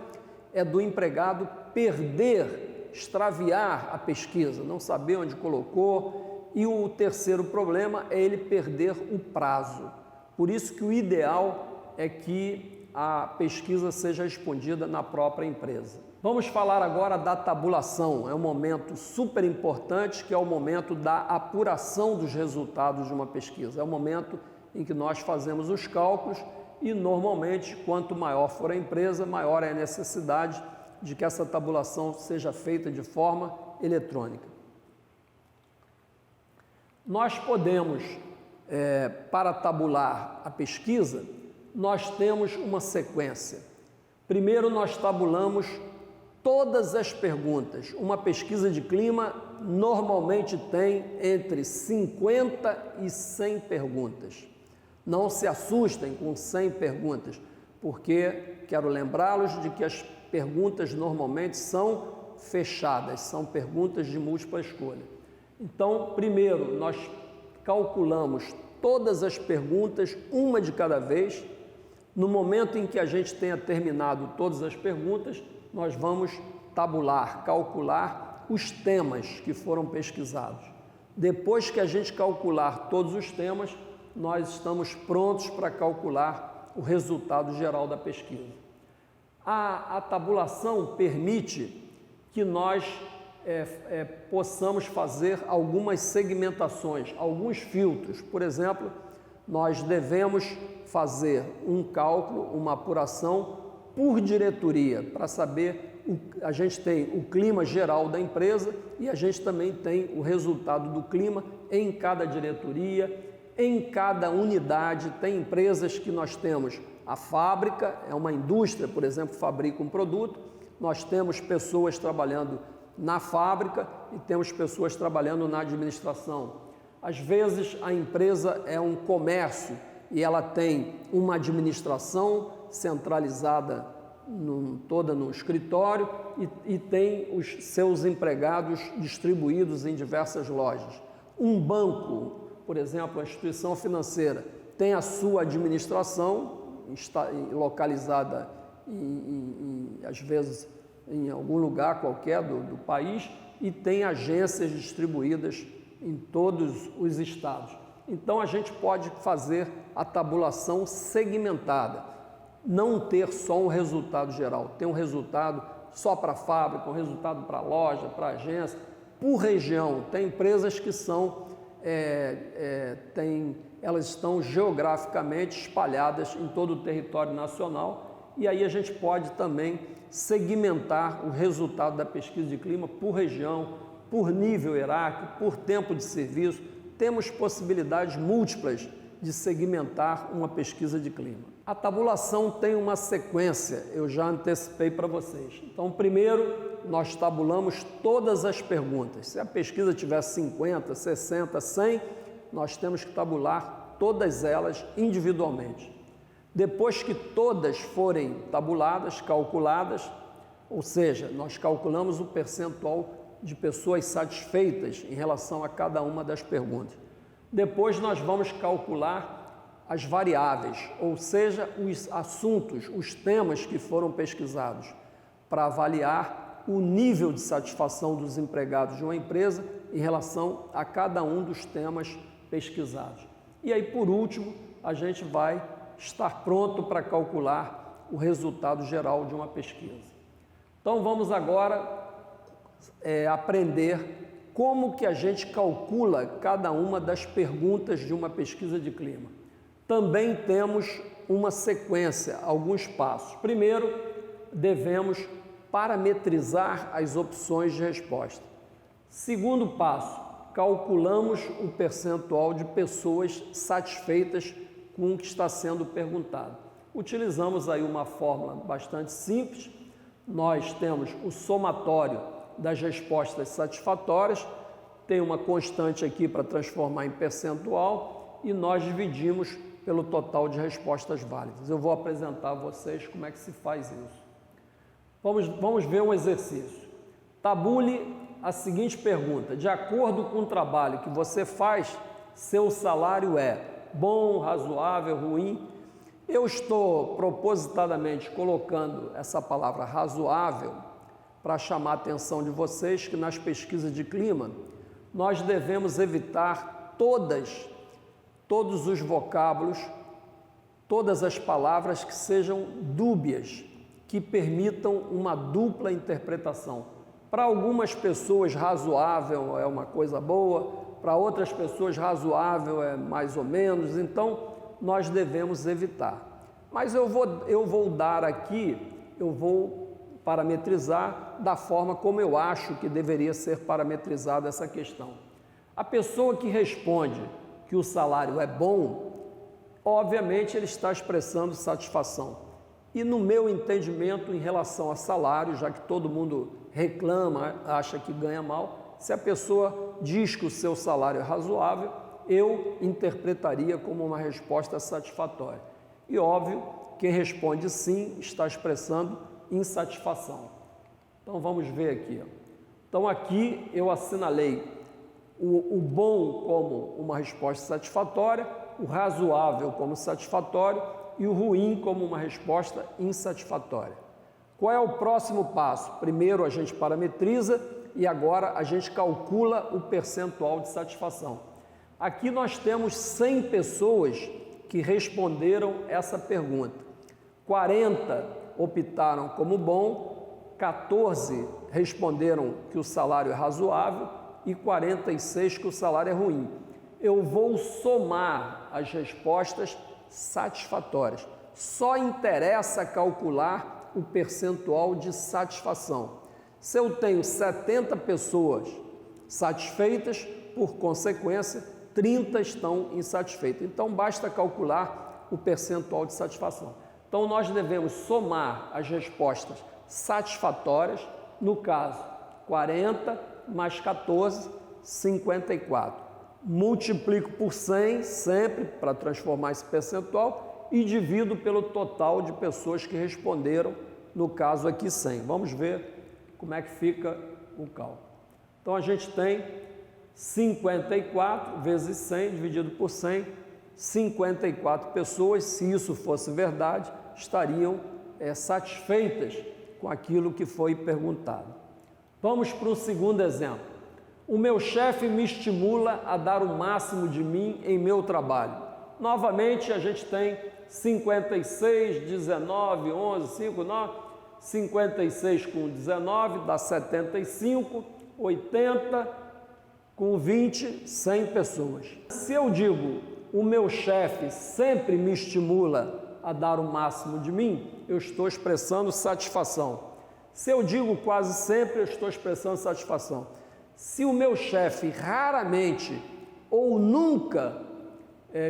é do empregado perder, extraviar a pesquisa, não saber onde colocou. E o terceiro problema é ele perder o prazo. Por isso que o ideal é que a pesquisa seja respondida na própria empresa. Vamos falar agora da tabulação. É um momento super importante, que é o momento da apuração dos resultados de uma pesquisa. É o momento em que nós fazemos os cálculos e, normalmente, quanto maior for a empresa, maior é a necessidade de que essa tabulação seja feita de forma eletrônica. Nós podemos, para tabular a pesquisa, nós temos uma sequência. Primeiro, nós tabulamos todas as perguntas. Uma pesquisa de clima normalmente tem entre 50 e 100 perguntas. Não se assustem com 100 perguntas, porque quero lembrá-los de que as perguntas normalmente são fechadas, são perguntas de múltipla escolha. Então, primeiro, nós calculamos todas as perguntas, uma de cada vez. No momento em que a gente tenha terminado todas as perguntas, nós vamos tabular, calcular os temas que foram pesquisados. Depois que a gente calcular todos os temas, nós estamos prontos para calcular o resultado geral da pesquisa. A tabulação permite que nós possamos fazer algumas segmentações, alguns filtros. Por exemplo, nós devemos fazer um cálculo, uma apuração por diretoria, para saber, a gente tem o clima geral da empresa e a gente também tem o resultado do clima em cada diretoria, em cada unidade. Tem empresas que nós temos a fábrica, é uma indústria, por exemplo, fabrica um produto, nós temos pessoas trabalhando na fábrica e temos pessoas trabalhando na administração. Às vezes a empresa é um comércio e ela tem uma administração centralizada toda no escritório e tem os seus empregados distribuídos em diversas lojas. Um banco, por exemplo, a instituição financeira, tem a sua administração, está localizada às vezes em algum lugar qualquer do país, e tem agências distribuídas em todos os estados. Então a gente pode fazer a tabulação segmentada, não ter só um resultado geral, ter um resultado só para a fábrica, um resultado para a loja, para a agência, por região. Tem empresas que são, elas estão geograficamente espalhadas em todo o território nacional, e aí a gente pode também segmentar o resultado da pesquisa de clima por região, por nível hierárquico, por tempo de serviço. Temos possibilidades múltiplas de segmentar uma pesquisa de clima. A tabulação tem uma sequência, eu já antecipei para vocês. Então, primeiro, nós tabulamos todas as perguntas. Se a pesquisa tiver 50, 60, 100, nós temos que tabular todas elas individualmente. Depois que todas forem tabuladas, calculadas, ou seja, nós calculamos o percentual de pessoas satisfeitas em relação a cada uma das perguntas. Depois nós vamos calcular as variáveis, ou seja, os assuntos, os temas que foram pesquisados, para avaliar o nível de satisfação dos empregados de uma empresa em relação a cada um dos temas pesquisados. E aí, por último, a gente vai estar pronto para calcular o resultado geral de uma pesquisa. Então, vamos agora aprender como que a gente calcula cada uma das perguntas de uma pesquisa de clima. Também temos uma sequência, alguns passos. Primeiro, devemos parametrizar as opções de resposta. Segundo passo, calculamos o percentual de pessoas satisfeitas com o que está sendo perguntado. Utilizamos aí uma fórmula bastante simples. Nós temos o somatório das respostas satisfatórias, tem uma constante aqui para transformar em percentual e nós dividimos pelo total de respostas válidas. Eu vou apresentar a vocês como é que se faz isso. Vamos ver um exercício. Tabule a seguinte pergunta: de acordo com o trabalho que você faz, seu salário é bom, razoável, ruim? Eu estou propositadamente colocando essa palavra razoável para chamar a atenção de vocês que nas pesquisas de clima nós devemos evitar todos os vocábulos, todas as palavras que sejam dúbias, que permitam uma dupla interpretação. Para algumas pessoas razoável é uma coisa boa, para outras pessoas razoável é mais ou menos, então nós devemos evitar. Mas eu vou dar aqui, eu vou parametrizar da forma como eu acho que deveria ser parametrizada essa questão. A pessoa que responde que o salário é bom, obviamente ele está expressando satisfação. E no meu entendimento em relação a salário, já que todo mundo reclama, acha que ganha mal, se a pessoa diz que o seu salário é razoável, eu interpretaria como uma resposta satisfatória. E óbvio, quem responde sim está expressando insatisfação. Então vamos ver aqui. Então aqui eu assinalei o bom como uma resposta satisfatória, o razoável como satisfatório e o ruim como uma resposta insatisfatória. Qual é o próximo passo? Primeiro a gente parametriza e agora a gente calcula o percentual de satisfação. Aqui nós temos 100 pessoas que responderam essa pergunta. 40 optaram como bom, 14 responderam que o salário é razoável e 46 que o salário é ruim. Eu vou somar as respostas satisfatórias. Só interessa calcular o percentual de satisfação. Se eu tenho 70 pessoas satisfeitas, por consequência, 30 estão insatisfeitas. Então, basta calcular o percentual de satisfação. Então, nós devemos somar as respostas satisfatórias, no caso, 40 mais 14, 54. Multiplico por 100, sempre, para transformar esse percentual, e divido pelo total de pessoas que responderam, no caso aqui 100. Vamos ver como é que fica o cálculo. Então, a gente tem 54 vezes 100 dividido por 100, 54 pessoas, se isso fosse verdade, estariam satisfeitas com aquilo que foi perguntado. Vamos para o segundo exemplo. O meu chefe me estimula a dar o máximo de mim em meu trabalho. Novamente, a gente tem 56, 19, 11, 5, 9, 56 com 19 dá 75, 80 com 20, 100 pessoas. Se eu digo, o meu chefe sempre me estimula a dar o máximo de mim, eu estou expressando satisfação. Se eu digo quase sempre, eu estou expressando satisfação. Se o meu chefe raramente ou nunca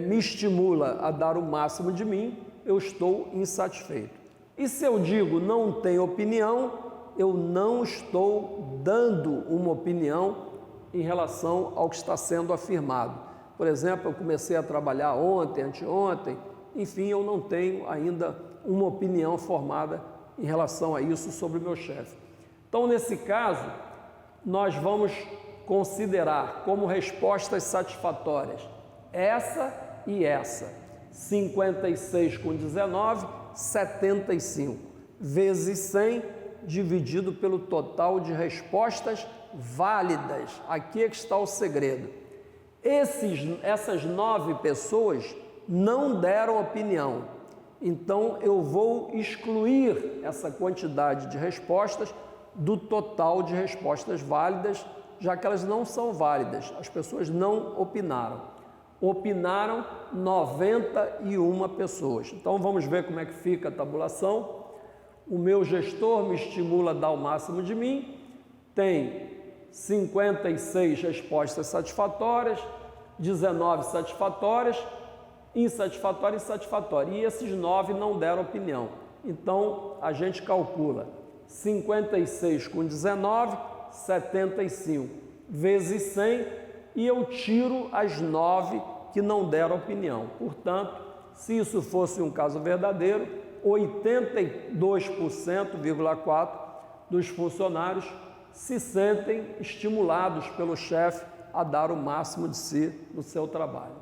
me estimula a dar o máximo de mim, eu estou insatisfeito. E se eu digo não tenho opinião, eu não estou dando uma opinião em relação ao que está sendo afirmado. Por exemplo, eu comecei a trabalhar ontem, anteontem, enfim, eu não tenho ainda uma opinião formada em relação a isso sobre o meu chefe. Então, nesse caso, nós vamos considerar como respostas satisfatórias essa e essa. 56 com 19, 75, vezes 100, dividido pelo total de respostas válidas. Aqui é que está o segredo. Essas 9 pessoas não deram opinião. Então, eu vou excluir essa quantidade de respostas do total de respostas válidas, já que elas não são válidas, as pessoas não opinaram. Opinaram 91 pessoas. Então vamos ver como é que fica a tabulação. O meu gestor me estimula a dar o máximo de mim, tem 56 respostas satisfatórias, 19 satisfatórias, insatisfatória e satisfatória. E esses 9 não deram opinião. Então a gente calcula 56 com 19, 75 vezes 100 e eu tiro as 9 que não deram opinião. Portanto, se isso fosse um caso verdadeiro, 82,4% dos funcionários se sentem estimulados pelo chefe a dar o máximo de si no seu trabalho.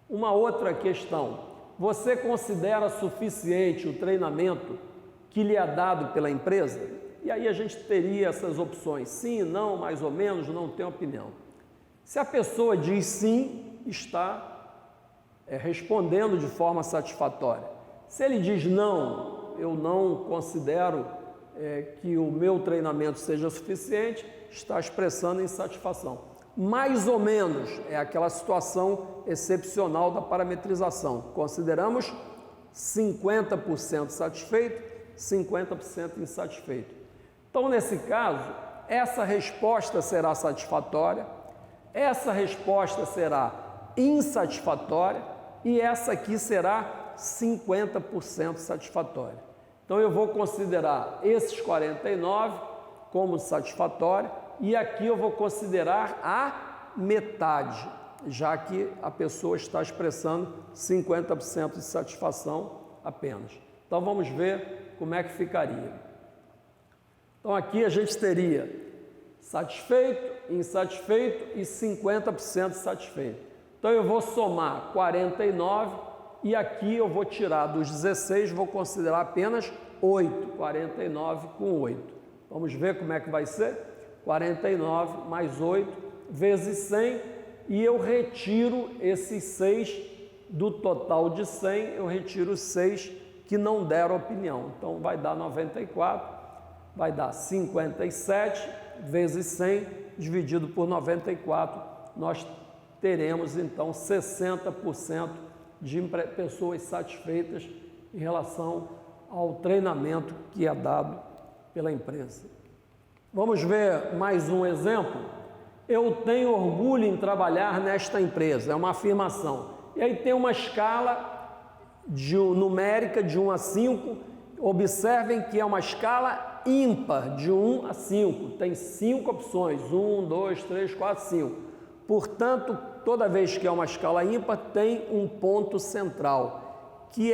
Uma outra questão: você considera suficiente o treinamento que lhe é dado pela empresa? E aí a gente teria essas opções: sim, não, mais ou menos, não tenho opinião. Se a pessoa diz sim, está respondendo de forma satisfatória. Se ele diz não, eu não considero que o meu treinamento seja suficiente, está expressando insatisfação. Mais ou menos é aquela situação excepcional da parametrização. Consideramos 50% satisfeito, 50% insatisfeito. Então, nesse caso, essa resposta será satisfatória, essa resposta será insatisfatória e essa aqui será 50% satisfatória. Então, eu vou considerar esses 49 como satisfatória e aqui eu vou considerar a metade, já que a pessoa está expressando 50% de satisfação apenas. Então, vamos ver como é que ficaria. Então, aqui a gente teria satisfeito, insatisfeito e 50% satisfeito. Então, eu vou somar 49 e aqui eu vou tirar dos 16, vou considerar apenas 8, 49 com 8. Vamos ver como é que vai ser? 49 mais 8 vezes 100 e eu retiro esses 6 do total de 100, eu retiro os 6 que não deram opinião. Então, vai dar 94, vai dar 57 vezes 100 dividido por 94, nós teremos então 60% de pessoas satisfeitas em relação ao treinamento que é dado pela empresa. Vamos ver mais um exemplo. Eu tenho orgulho em trabalhar nesta empresa, é uma afirmação. E aí tem uma escala numérica de 1 a 5, observem que é uma escala ímpar, de 1 a 5, tem 5 opções, 1, 2, 3, 4, 5. Portanto, toda vez que é uma escala ímpar, tem um ponto central, que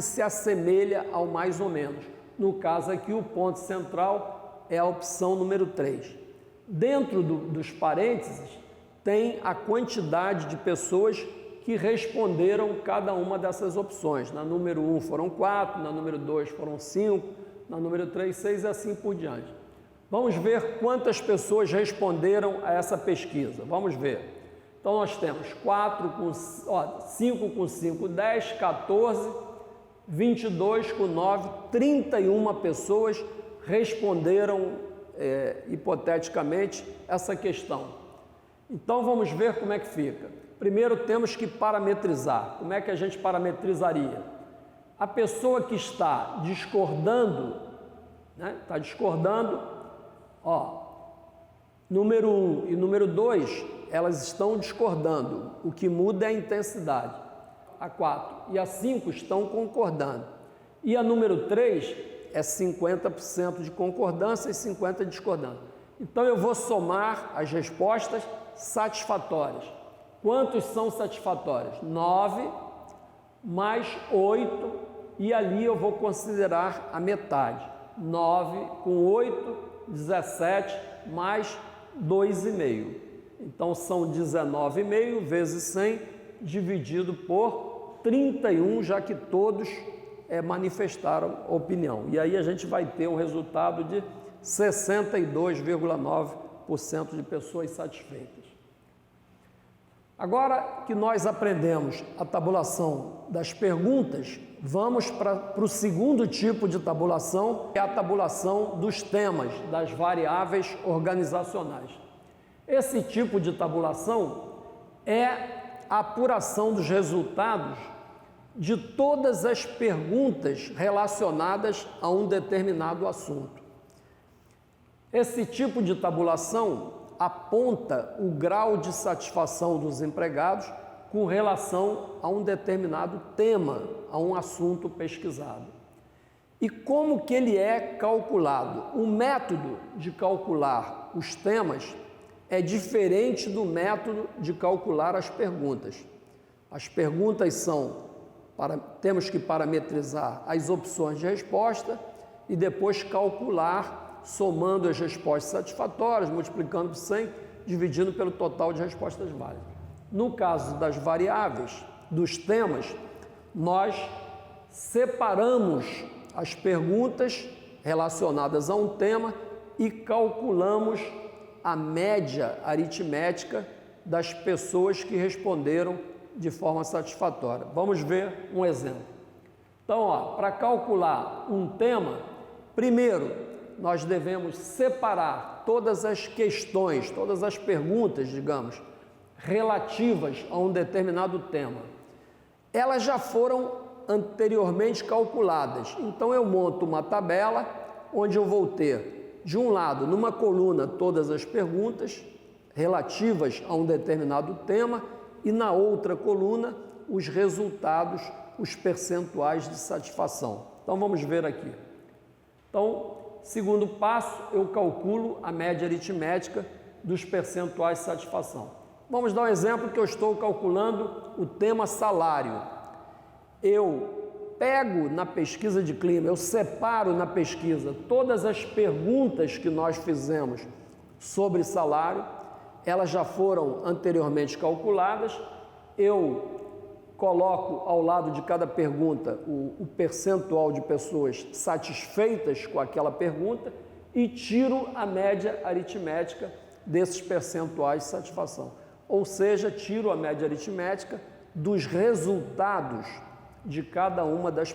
se assemelha ao mais ou menos. No caso aqui, o ponto central é a opção número 3. Dentro dos parênteses, tem a quantidade de pessoas que responderam cada uma dessas opções. Na número 1 foram 4, na número 2 foram 5, na número 3, 6 e assim por diante. Vamos ver quantas pessoas responderam a essa pesquisa. Vamos ver. Então, nós temos 5 com 5, 10, 14, 22 com 9, 31 pessoas responderam hipoteticamente essa questão. Então, vamos ver como é que fica. Primeiro, temos que parametrizar. Como é que a gente parametrizaria? A pessoa que está discordando, está discordando, número 1 e número 2, elas estão discordando. O que muda é a intensidade. A 4 e a 5 estão concordando. E a número 3 é 50% de concordância e 50% de discordância. Então, eu vou somar as respostas satisfatórias. Quantos são satisfatórios? 9 mais 8 e ali eu vou considerar a metade. 9 com 8, 17 mais 2,5. Então, são 19,5 vezes 100 dividido por 31, já que todos manifestaram opinião. E aí a gente vai ter um resultado de 62,9% de pessoas satisfeitas. Agora que nós aprendemos a tabulação das perguntas, vamos para o segundo tipo de tabulação, que é a tabulação dos temas, das variáveis organizacionais. Esse tipo de tabulação é a apuração dos resultados de todas as perguntas relacionadas a um determinado assunto. Esse tipo de tabulação aponta o grau de satisfação dos empregados com relação a um determinado tema, a um assunto pesquisado. E como que ele é calculado? O método de calcular os temas é diferente do método de calcular as perguntas. As perguntas são, temos que parametrizar as opções de resposta e depois calcular somando as respostas satisfatórias, multiplicando por 100, dividindo pelo total de respostas válidas. No caso das variáveis, dos temas, nós separamos as perguntas relacionadas a um tema e calculamos a média aritmética das pessoas que responderam de forma satisfatória. Vamos ver um exemplo. Então, para calcular um tema, primeiro, nós devemos separar todas as questões, todas as perguntas, digamos, relativas a um determinado tema. Elas já foram anteriormente calculadas, então eu monto uma tabela onde eu vou ter, de um lado, numa coluna, todas as perguntas relativas a um determinado tema e na outra coluna, os resultados, os percentuais de satisfação. Então, vamos ver aqui. Então, segundo passo, eu calculo a média aritmética dos percentuais de satisfação. Vamos dar um exemplo que eu estou calculando o tema salário. Eu pego na pesquisa de clima, eu separo na pesquisa todas as perguntas que nós fizemos sobre salário, elas já foram anteriormente calculadas, eu coloco ao lado de cada pergunta o percentual de pessoas satisfeitas com aquela pergunta e tiro a média aritmética desses percentuais de satisfação. Ou seja, tiro a média aritmética dos resultados de cada uma das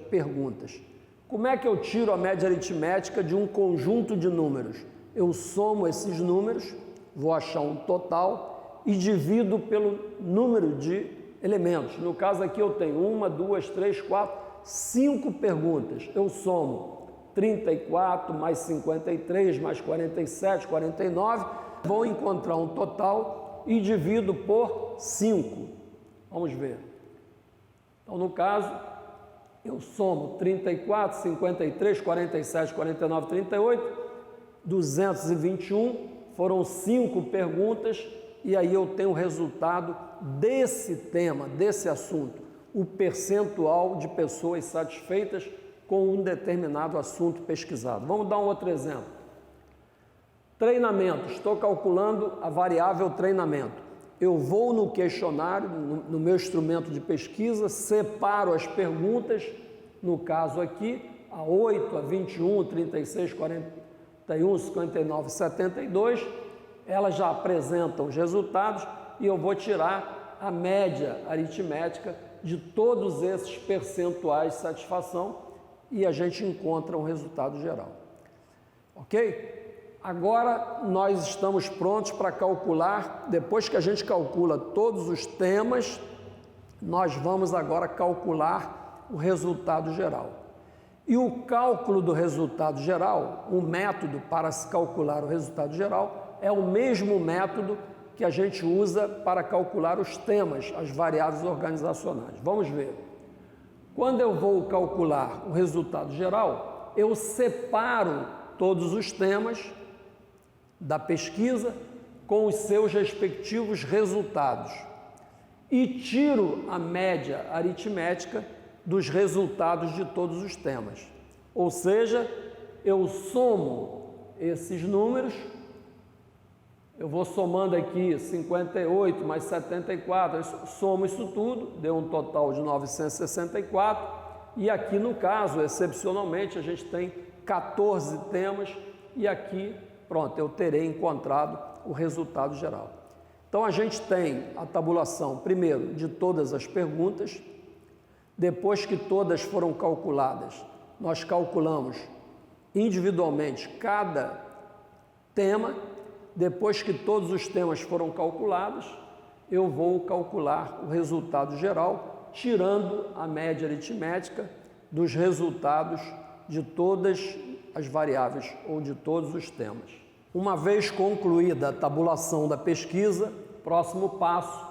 perguntas. Como é que eu tiro a média aritmética de um conjunto de números? Eu somo esses números, vou achar um total e divido pelo número de elementos. No caso aqui eu tenho 1, 2, 3, 4, 5 perguntas. Eu somo 34 mais 53 mais 47, 49. Vou encontrar um total e divido por 5. Vamos ver. Então, no caso, eu somo 34, 53, 47, 49, 38, 221. Foram 5 perguntas. E aí eu tenho o resultado desse tema, desse assunto, o percentual de pessoas satisfeitas com um determinado assunto pesquisado. Vamos dar um outro exemplo. Treinamento, estou calculando a variável treinamento. Eu vou no questionário, no meu instrumento de pesquisa, separo as perguntas, no caso aqui, a 8, a 21, 36, 41, 59, 72, elas já apresentam os resultados e eu vou tirar a média aritmética de todos esses percentuais de satisfação e a gente encontra um resultado geral. Ok? Agora nós estamos prontos para calcular, depois que a gente calcula todos os temas, nós vamos agora calcular o resultado geral. E o cálculo do resultado geral, o método para se calcular o resultado geral, é o mesmo método que a gente usa para calcular os temas, as variáveis organizacionais. Vamos ver. Quando eu vou calcular o resultado geral, eu separo todos os temas da pesquisa com os seus respectivos resultados e tiro a média aritmética dos resultados de todos os temas. Ou seja, eu somo esses números. Eu vou somando aqui 58 mais 74, eu somo isso tudo, deu um total de 964, e aqui no caso, excepcionalmente, a gente tem 14 temas, e aqui, pronto, eu terei encontrado o resultado geral. Então a gente tem a tabulação, primeiro, de todas as perguntas. Depois que todas foram calculadas, nós calculamos individualmente cada tema. Depois que todos os temas foram calculados, eu vou calcular o resultado geral, tirando a média aritmética dos resultados de todas as variáveis ou de todos os temas. Uma vez concluída a tabulação da pesquisa, próximo passo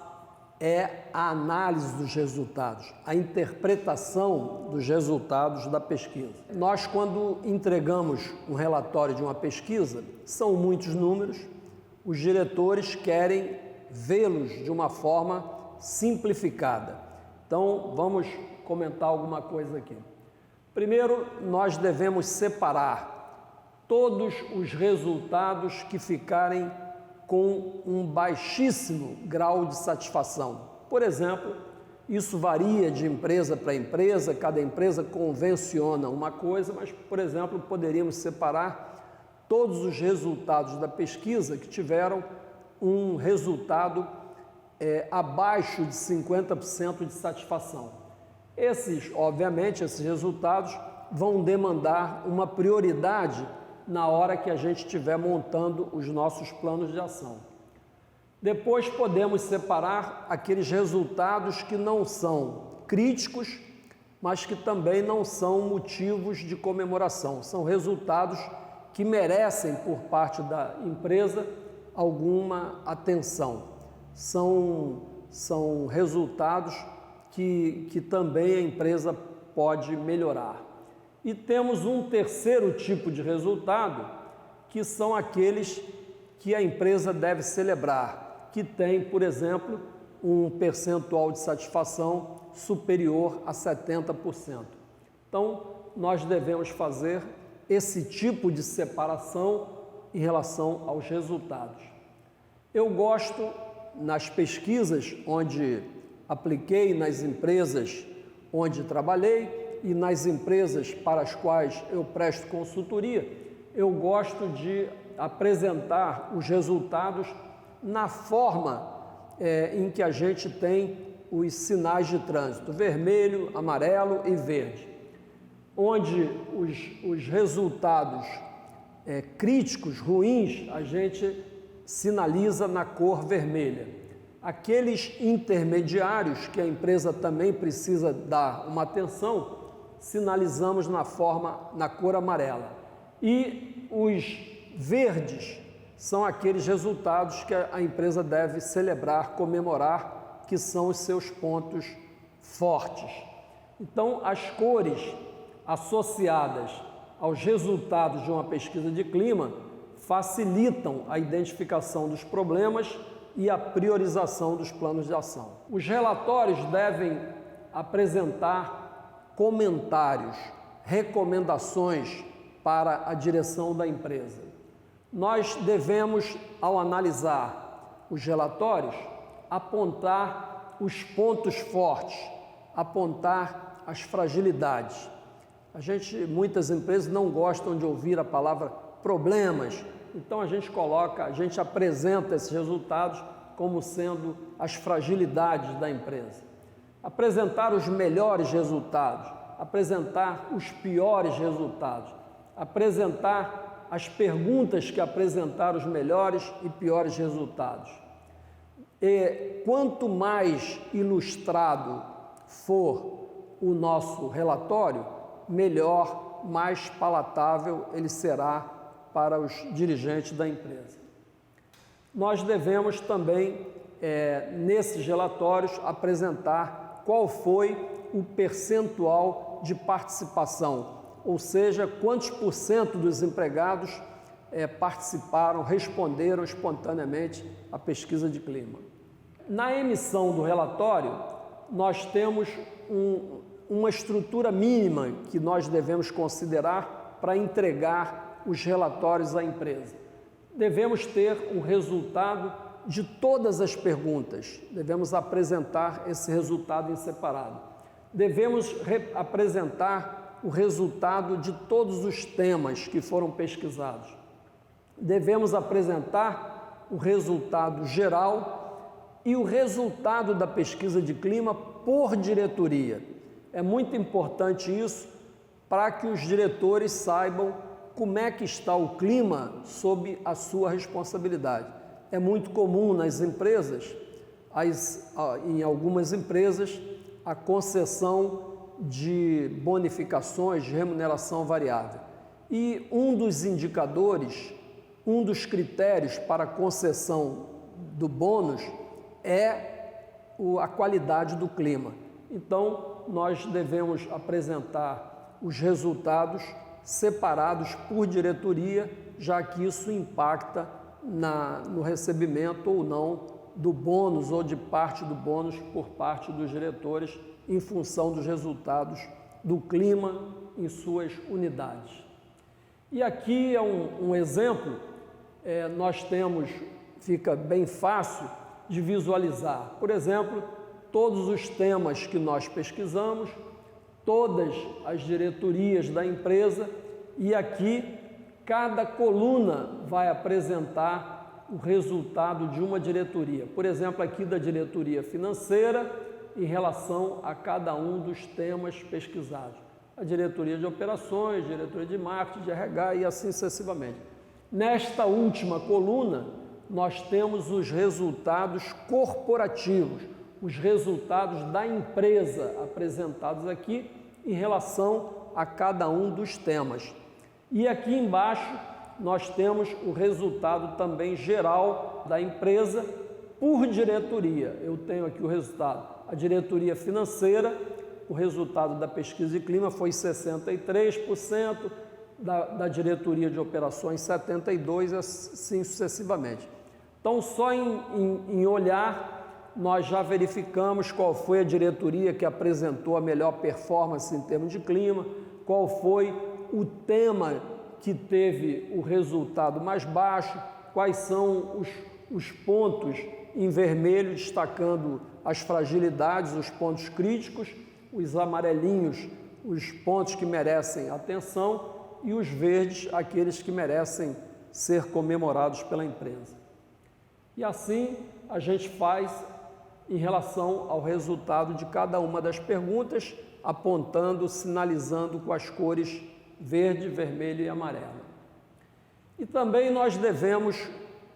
é a análise dos resultados, a interpretação dos resultados da pesquisa. Nós, quando entregamos um relatório de uma pesquisa, são muitos números, os diretores querem vê-los de uma forma simplificada. Então, vamos comentar alguma coisa aqui. Primeiro, nós devemos separar todos os resultados que ficarem com um baixíssimo grau de satisfação. Por exemplo, isso varia de empresa para empresa, cada empresa convenciona uma coisa, mas, por exemplo, poderíamos separar todos os resultados da pesquisa que tiveram um resultado abaixo de 50% de satisfação. Obviamente, esses resultados vão demandar uma prioridade na hora que a gente estiver montando os nossos planos de ação. Depois podemos separar aqueles resultados que não são críticos, mas que também não são motivos de comemoração. São resultados que merecem, por parte da empresa, alguma atenção. São resultados que também a empresa pode melhorar. E temos um terceiro tipo de resultado, que são aqueles que a empresa deve celebrar, que tem, por exemplo, um percentual de satisfação superior a 70%. Então, nós devemos fazer esse tipo de separação em relação aos resultados. Eu gosto, nas pesquisas onde apliquei, nas empresas onde trabalhei, e nas empresas para as quais eu presto consultoria, eu gosto de apresentar os resultados na forma em que a gente tem os sinais de trânsito, vermelho, amarelo e verde, onde os resultados críticos, ruins, a gente sinaliza na cor vermelha. Aqueles intermediários que a empresa também precisa dar uma atenção, sinalizamos na cor amarela. E os verdes são aqueles resultados que a empresa deve celebrar, comemorar, que são os seus pontos fortes. Então, as cores associadas aos resultados de uma pesquisa de clima facilitam a identificação dos problemas e a priorização dos planos de ação. Os relatórios devem apresentar comentários, recomendações para a direção da empresa. Nós devemos, ao analisar os relatórios, apontar os pontos fortes, apontar as fragilidades. Muitas empresas não gostam de ouvir a palavra problemas, então a gente apresenta esses resultados como sendo as fragilidades da empresa. Apresentar os melhores resultados, apresentar os piores resultados, apresentar as perguntas que apresentaram os melhores e piores resultados. E quanto mais ilustrado for o nosso relatório, melhor, mais palatável ele será para os dirigentes da empresa. Nós devemos também, nesses relatórios, apresentar qual foi o percentual de participação, ou seja, quantos por cento dos empregados participaram, responderam espontaneamente à pesquisa de clima. Na emissão do relatório, nós temos uma estrutura mínima que nós devemos considerar para entregar os relatórios à empresa. Devemos ter um resultado de todas as perguntas, devemos apresentar esse resultado em separado. Devemos apresentar o resultado de todos os temas que foram pesquisados. Devemos apresentar o resultado geral e o resultado da pesquisa de clima por diretoria. É muito importante isso para que os diretores saibam como é que está o clima sob a sua responsabilidade. É muito comum nas empresas, em algumas empresas, a concessão de bonificações, de remuneração variável. E um dos indicadores, um dos critérios para a concessão do bônus é a qualidade do clima. Então, nós devemos apresentar os resultados separados por diretoria, já que isso impacta no recebimento ou não do bônus ou de parte do bônus por parte dos diretores em função dos resultados do clima em suas unidades. E aqui é um exemplo, fica bem fácil de visualizar. Por exemplo, todos os temas que nós pesquisamos, todas as diretorias da empresa, e aqui cada coluna vai apresentar o resultado de uma diretoria. Por exemplo, aqui da diretoria financeira, em relação a cada um dos temas pesquisados. A diretoria de operações, diretoria de marketing, de RH e assim sucessivamente. Nesta última coluna, nós temos os resultados corporativos, os resultados da empresa apresentados aqui em relação a cada um dos temas. E aqui embaixo nós temos o resultado também geral da empresa por diretoria. Eu tenho aqui o resultado. A diretoria financeira, o resultado da pesquisa de clima foi 63%, da diretoria de operações 72%, assim sucessivamente. Então, só em olhar, nós já verificamos qual foi a diretoria que apresentou a melhor performance em termos de clima, qual foi o tema que teve o resultado mais baixo, quais são os pontos em vermelho, destacando as fragilidades, os pontos críticos, os amarelinhos, os pontos que merecem atenção e os verdes, aqueles que merecem ser comemorados pela empresa. E assim a gente faz em relação ao resultado de cada uma das perguntas, apontando, sinalizando com as cores verde, vermelho e amarelo. E também nós devemos,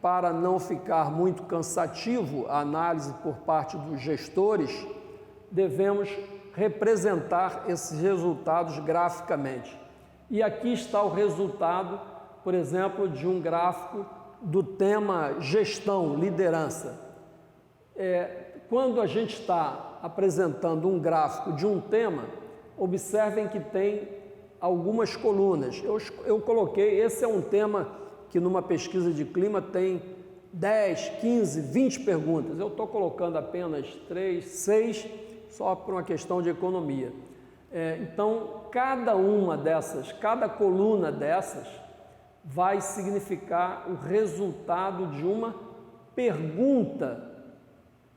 para não ficar muito cansativo a análise por parte dos gestores, devemos representar esses resultados graficamente. E aqui está o resultado, por exemplo, de um gráfico do tema gestão, liderança. Quando a gente está apresentando um gráfico de um tema, observem que tem algumas colunas. Eu coloquei, esse é um tema que numa pesquisa de clima tem 10, 15, 20 perguntas. Eu estou colocando apenas 3, 6, só por uma questão de economia. Então, cada coluna dessas vai significar o resultado de uma pergunta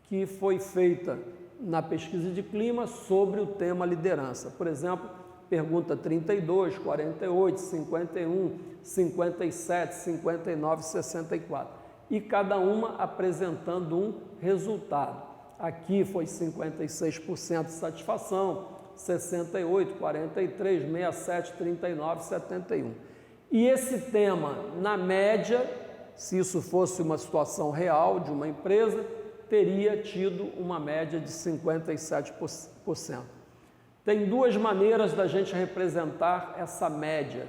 que foi feita na pesquisa de clima sobre o tema liderança. Por exemplo, pergunta 32, 48, 51, 57, 59, 64. E cada uma apresentando um resultado. Aqui foi 56% de satisfação, 68, 43, 67, 39, 71. E esse tema, na média, se isso fosse uma situação real de uma empresa, teria tido uma média de 57%. Tem duas maneiras da gente representar essa média,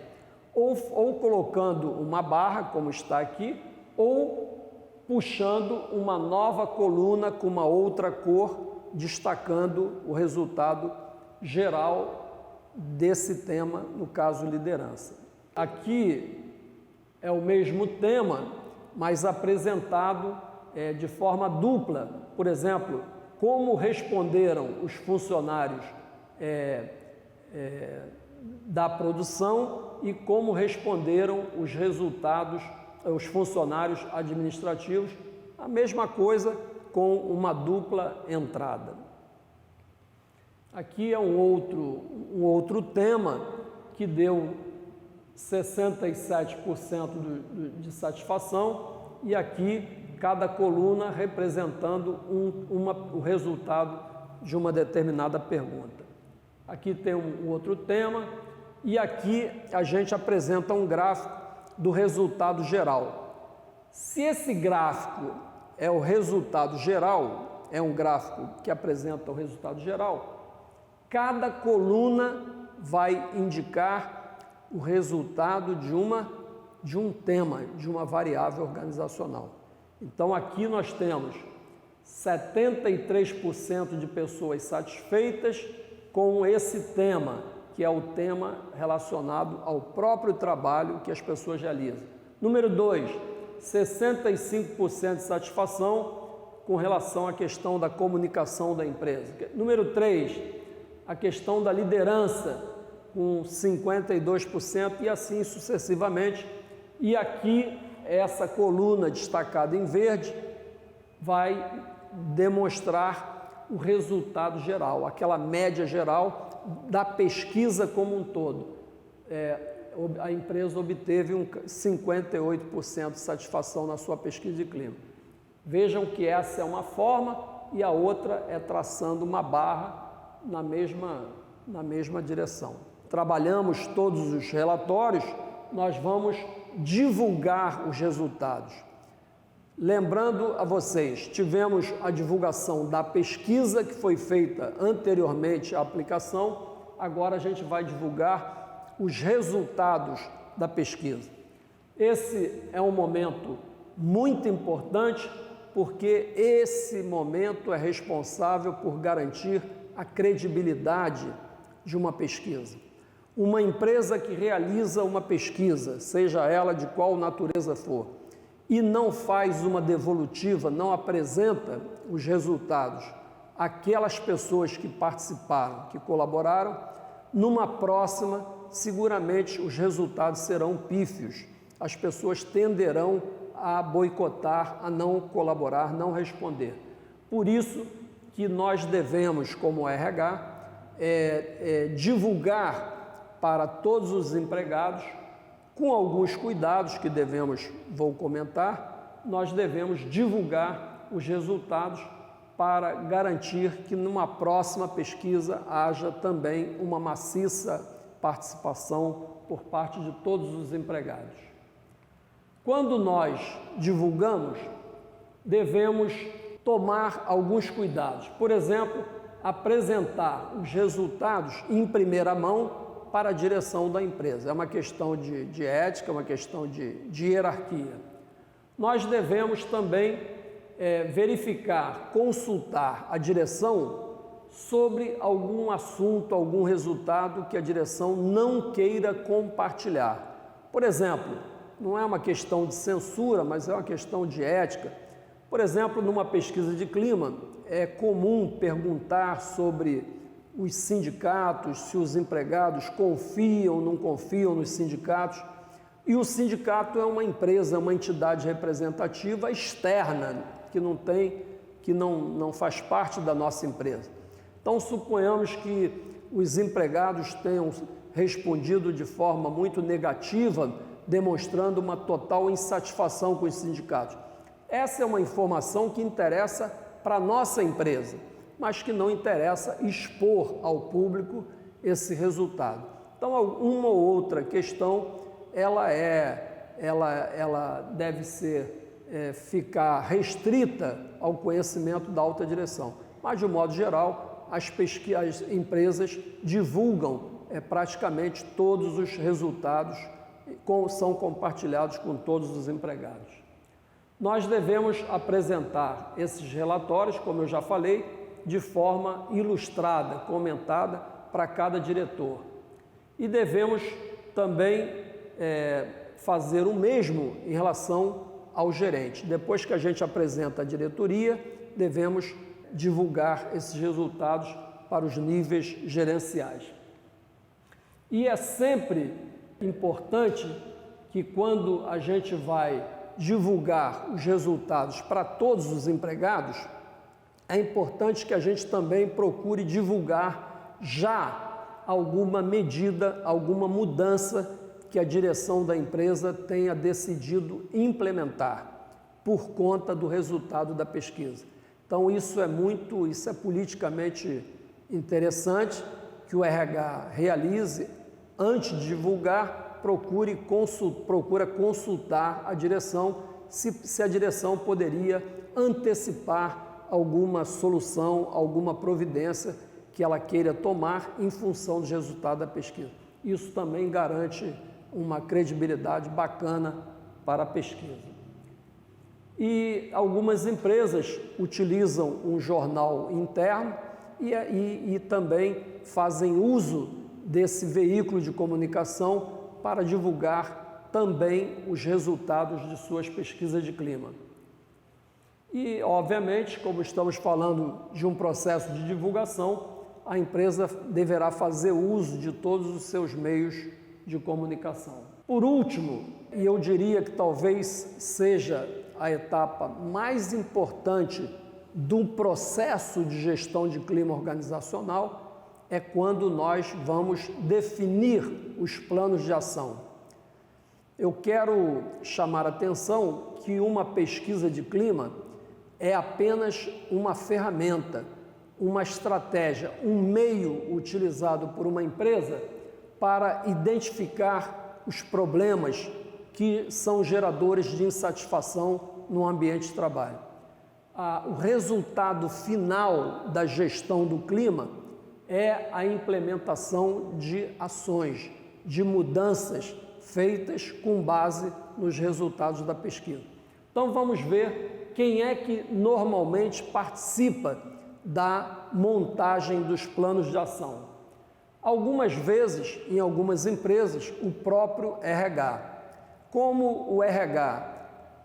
ou colocando uma barra, como está aqui, ou puxando uma nova coluna com uma outra cor, destacando o resultado geral desse tema, no caso liderança. Aqui é o mesmo tema, mas apresentado de forma dupla. Por exemplo, como responderam os funcionários da produção e como responderam os resultados, os funcionários administrativos, a mesma coisa com uma dupla entrada. Aqui é um outro tema que deu 67% de satisfação e aqui cada coluna representando o resultado de uma determinada pergunta. Aqui tem um outro tema e aqui a gente apresenta um gráfico do resultado geral. Se esse gráfico é o resultado geral, é um gráfico que apresenta o resultado geral, cada coluna vai indicar o resultado de um tema, de uma variável organizacional. Então aqui nós temos 73% de pessoas satisfeitas com esse tema, que é o tema relacionado ao próprio trabalho que as pessoas realizam. Número 2, 65% de satisfação com relação à questão da comunicação da empresa. Número 3, a questão da liderança, com 52% e assim sucessivamente. E aqui, essa coluna destacada em verde vai demonstrar o resultado geral, aquela média geral da pesquisa como um todo. A empresa obteve 58% de satisfação na sua pesquisa de clima. Vejam que essa é uma forma e a outra é traçando uma barra na mesma direção. Trabalhamos todos os relatórios, nós vamos divulgar os resultados. Lembrando a vocês, tivemos a divulgação da pesquisa que foi feita anteriormente à aplicação, agora a gente vai divulgar os resultados da pesquisa. Esse é um momento muito importante, porque esse momento é responsável por garantir a credibilidade de uma pesquisa. Uma empresa que realiza uma pesquisa, seja ela de qual natureza for, e não faz uma devolutiva, não apresenta os resultados àquelas pessoas que participaram, que colaboraram, numa próxima, seguramente os resultados serão pífios. As pessoas tenderão a boicotar, a não colaborar, não responder. Por isso que nós devemos, como RH, divulgar para todos os empregados, com alguns cuidados que vou comentar, nós devemos divulgar os resultados para garantir que numa próxima pesquisa haja também uma maciça participação por parte de todos os empregados. Quando nós divulgamos, devemos tomar alguns cuidados. Por exemplo, apresentar os resultados em primeira mão para a direção da empresa. É uma questão de ética, é uma questão de hierarquia. Nós devemos também verificar, consultar a direção sobre algum assunto, algum resultado que a direção não queira compartilhar. Por exemplo, não é uma questão de censura, mas é uma questão de ética. Por exemplo, numa pesquisa de clima, é comum perguntar sobre os sindicatos, se os empregados confiam ou não confiam nos sindicatos. E o sindicato é uma empresa, uma entidade representativa externa, que não faz parte da nossa empresa. Então, suponhamos que os empregados tenham respondido de forma muito negativa, demonstrando uma total insatisfação com os sindicatos. Essa é uma informação que interessa para a nossa empresa, mas que não interessa expor ao público esse resultado. Então, uma ou outra questão, ela deve ficar restrita ao conhecimento da alta direção. Mas, de um modo geral, as empresas divulgam praticamente todos os resultados, são compartilhados com todos os empregados. Nós devemos apresentar esses relatórios, como eu já falei, de forma ilustrada, comentada para cada diretor. E devemos também fazer o mesmo em relação ao gerente. Depois que a gente apresenta a diretoria, devemos divulgar esses resultados para os níveis gerenciais. E é sempre importante que quando a gente vai divulgar os resultados para todos os empregados, é importante que a gente também procure divulgar já alguma medida, alguma mudança que a direção da empresa tenha decidido implementar. por conta do resultado da pesquisa. Então isso é politicamente interessante que o RH realize. Antes de divulgar, procura consultar a direção se a direção poderia antecipar alguma solução, alguma providência que ela queira tomar em função dos resultados da pesquisa. Isso também garante uma credibilidade bacana para a pesquisa. E algumas empresas utilizam um jornal interno e também fazem uso desse veículo de comunicação para divulgar também os resultados de suas pesquisas de clima. E, obviamente, como estamos falando de um processo de divulgação, a empresa deverá fazer uso de todos os seus meios de comunicação. Por último, e eu diria que talvez seja a etapa mais importante do processo de gestão de clima organizacional, é quando nós vamos definir os planos de ação. Eu quero chamar a atenção que uma pesquisa de clima é apenas uma ferramenta, uma estratégia, um meio utilizado por uma empresa para identificar os problemas que são geradores de insatisfação no ambiente de trabalho. O resultado final da gestão do clima é a implementação de ações, de mudanças feitas com base nos resultados da pesquisa. Então vamos ver quem é que normalmente participa da montagem dos planos de ação. Algumas vezes, em algumas empresas, o próprio RH. Como o RH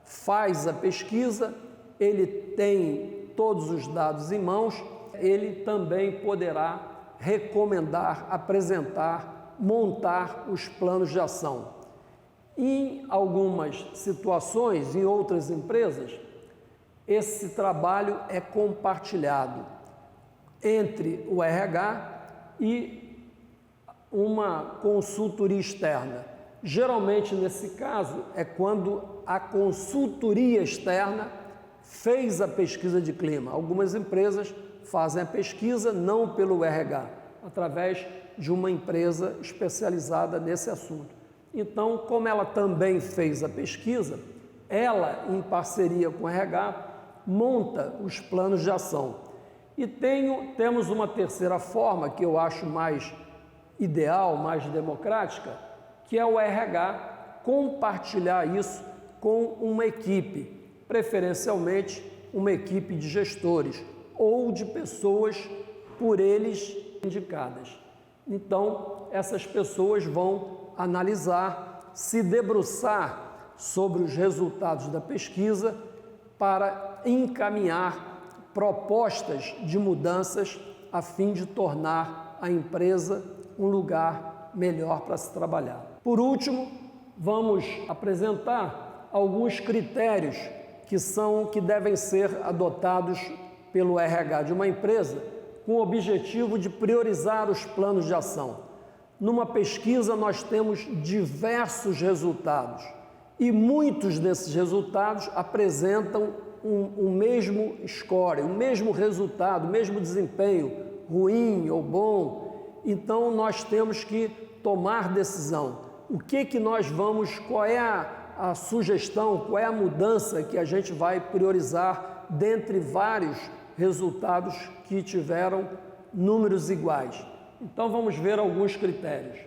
faz a pesquisa, ele tem todos os dados em mãos, ele também poderá recomendar, apresentar, montar os planos de ação. Em algumas situações, em outras empresas, esse trabalho é compartilhado entre o RH e uma consultoria externa. Geralmente, nesse caso, é quando a consultoria externa fez a pesquisa de clima. Algumas empresas fazem a pesquisa não pelo RH, através de uma empresa especializada nesse assunto. Então, como ela também fez a pesquisa, ela, em parceria com o RH, monta os planos de ação. E temos uma terceira forma, que eu acho mais ideal, mais democrática, que é o RH compartilhar isso com uma equipe, preferencialmente uma equipe de gestores ou de pessoas por eles indicadas. Então, essas pessoas vão analisar, se debruçar sobre os resultados da pesquisa para encaminhar propostas de mudanças a fim de tornar a empresa um lugar melhor para se trabalhar. Por último, vamos apresentar alguns critérios que devem ser adotados pelo RH de uma empresa com o objetivo de priorizar os planos de ação. Numa pesquisa nós temos diversos resultados e muitos desses resultados apresentam um mesmo score, o mesmo resultado, o mesmo desempenho, ruim ou bom. Então nós temos que tomar decisão. O que nós vamos, qual é a sugestão, qual é a mudança que a gente vai priorizar dentre vários resultados que tiveram números iguais. Então vamos ver alguns critérios.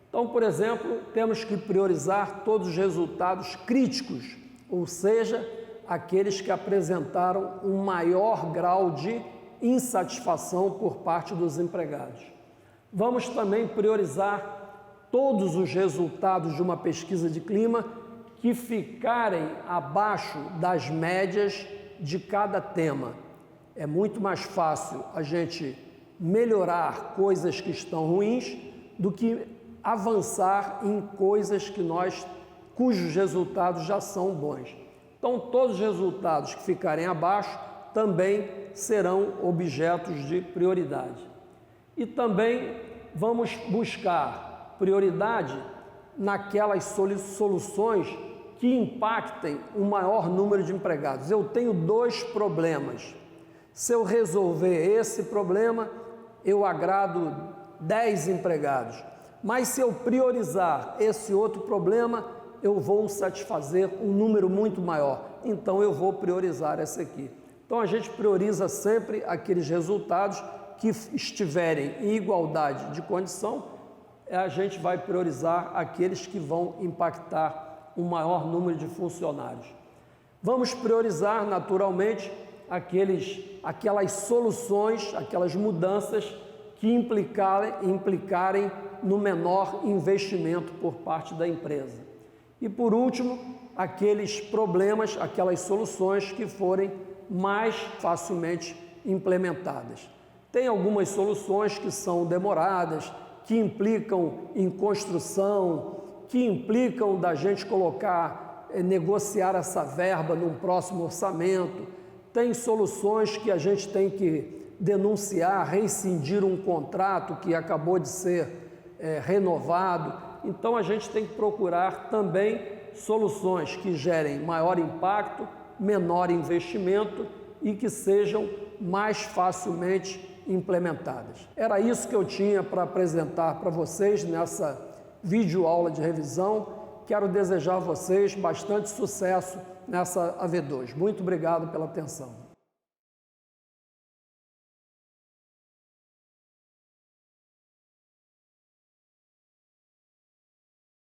Então, por exemplo, temos que priorizar todos os resultados críticos, ou seja, aqueles que apresentaram um maior grau de insatisfação por parte dos empregados. Vamos também priorizar todos os resultados de uma pesquisa de clima que ficarem abaixo das médias de cada tema. É muito mais fácil a gente melhorar coisas que estão ruins do que avançar em coisas cujos resultados já são bons. Então, todos os resultados que ficarem abaixo também serão objetos de prioridade. E também vamos buscar prioridade naquelas soluções que impactem o maior número de empregados. Eu tenho 2 problemas. Se eu resolver esse problema, eu agrado 10 empregados. Mas se eu priorizar esse outro problema, eu vou satisfazer um número muito maior. Então eu vou priorizar essa aqui. Então a gente prioriza sempre aqueles resultados que estiverem em igualdade de condição, a gente vai priorizar aqueles que vão impactar um maior número de funcionários. Vamos priorizar naturalmente aquelas soluções, aquelas mudanças que implicarem no menor investimento por parte da empresa. E por último, aqueles problemas, aquelas soluções que forem mais facilmente implementadas. Tem algumas soluções que são demoradas, que implicam em construção, que implicam da gente negociar essa verba num próximo orçamento. Tem soluções que a gente tem que denunciar, rescindir um contrato que acabou de ser renovado. Então a gente tem que procurar também soluções que gerem maior impacto, menor investimento e que sejam mais facilmente implementadas. Era isso que eu tinha para apresentar para vocês nessa videoaula de revisão. Quero desejar a vocês bastante sucesso nessa AV2. Muito obrigado pela atenção.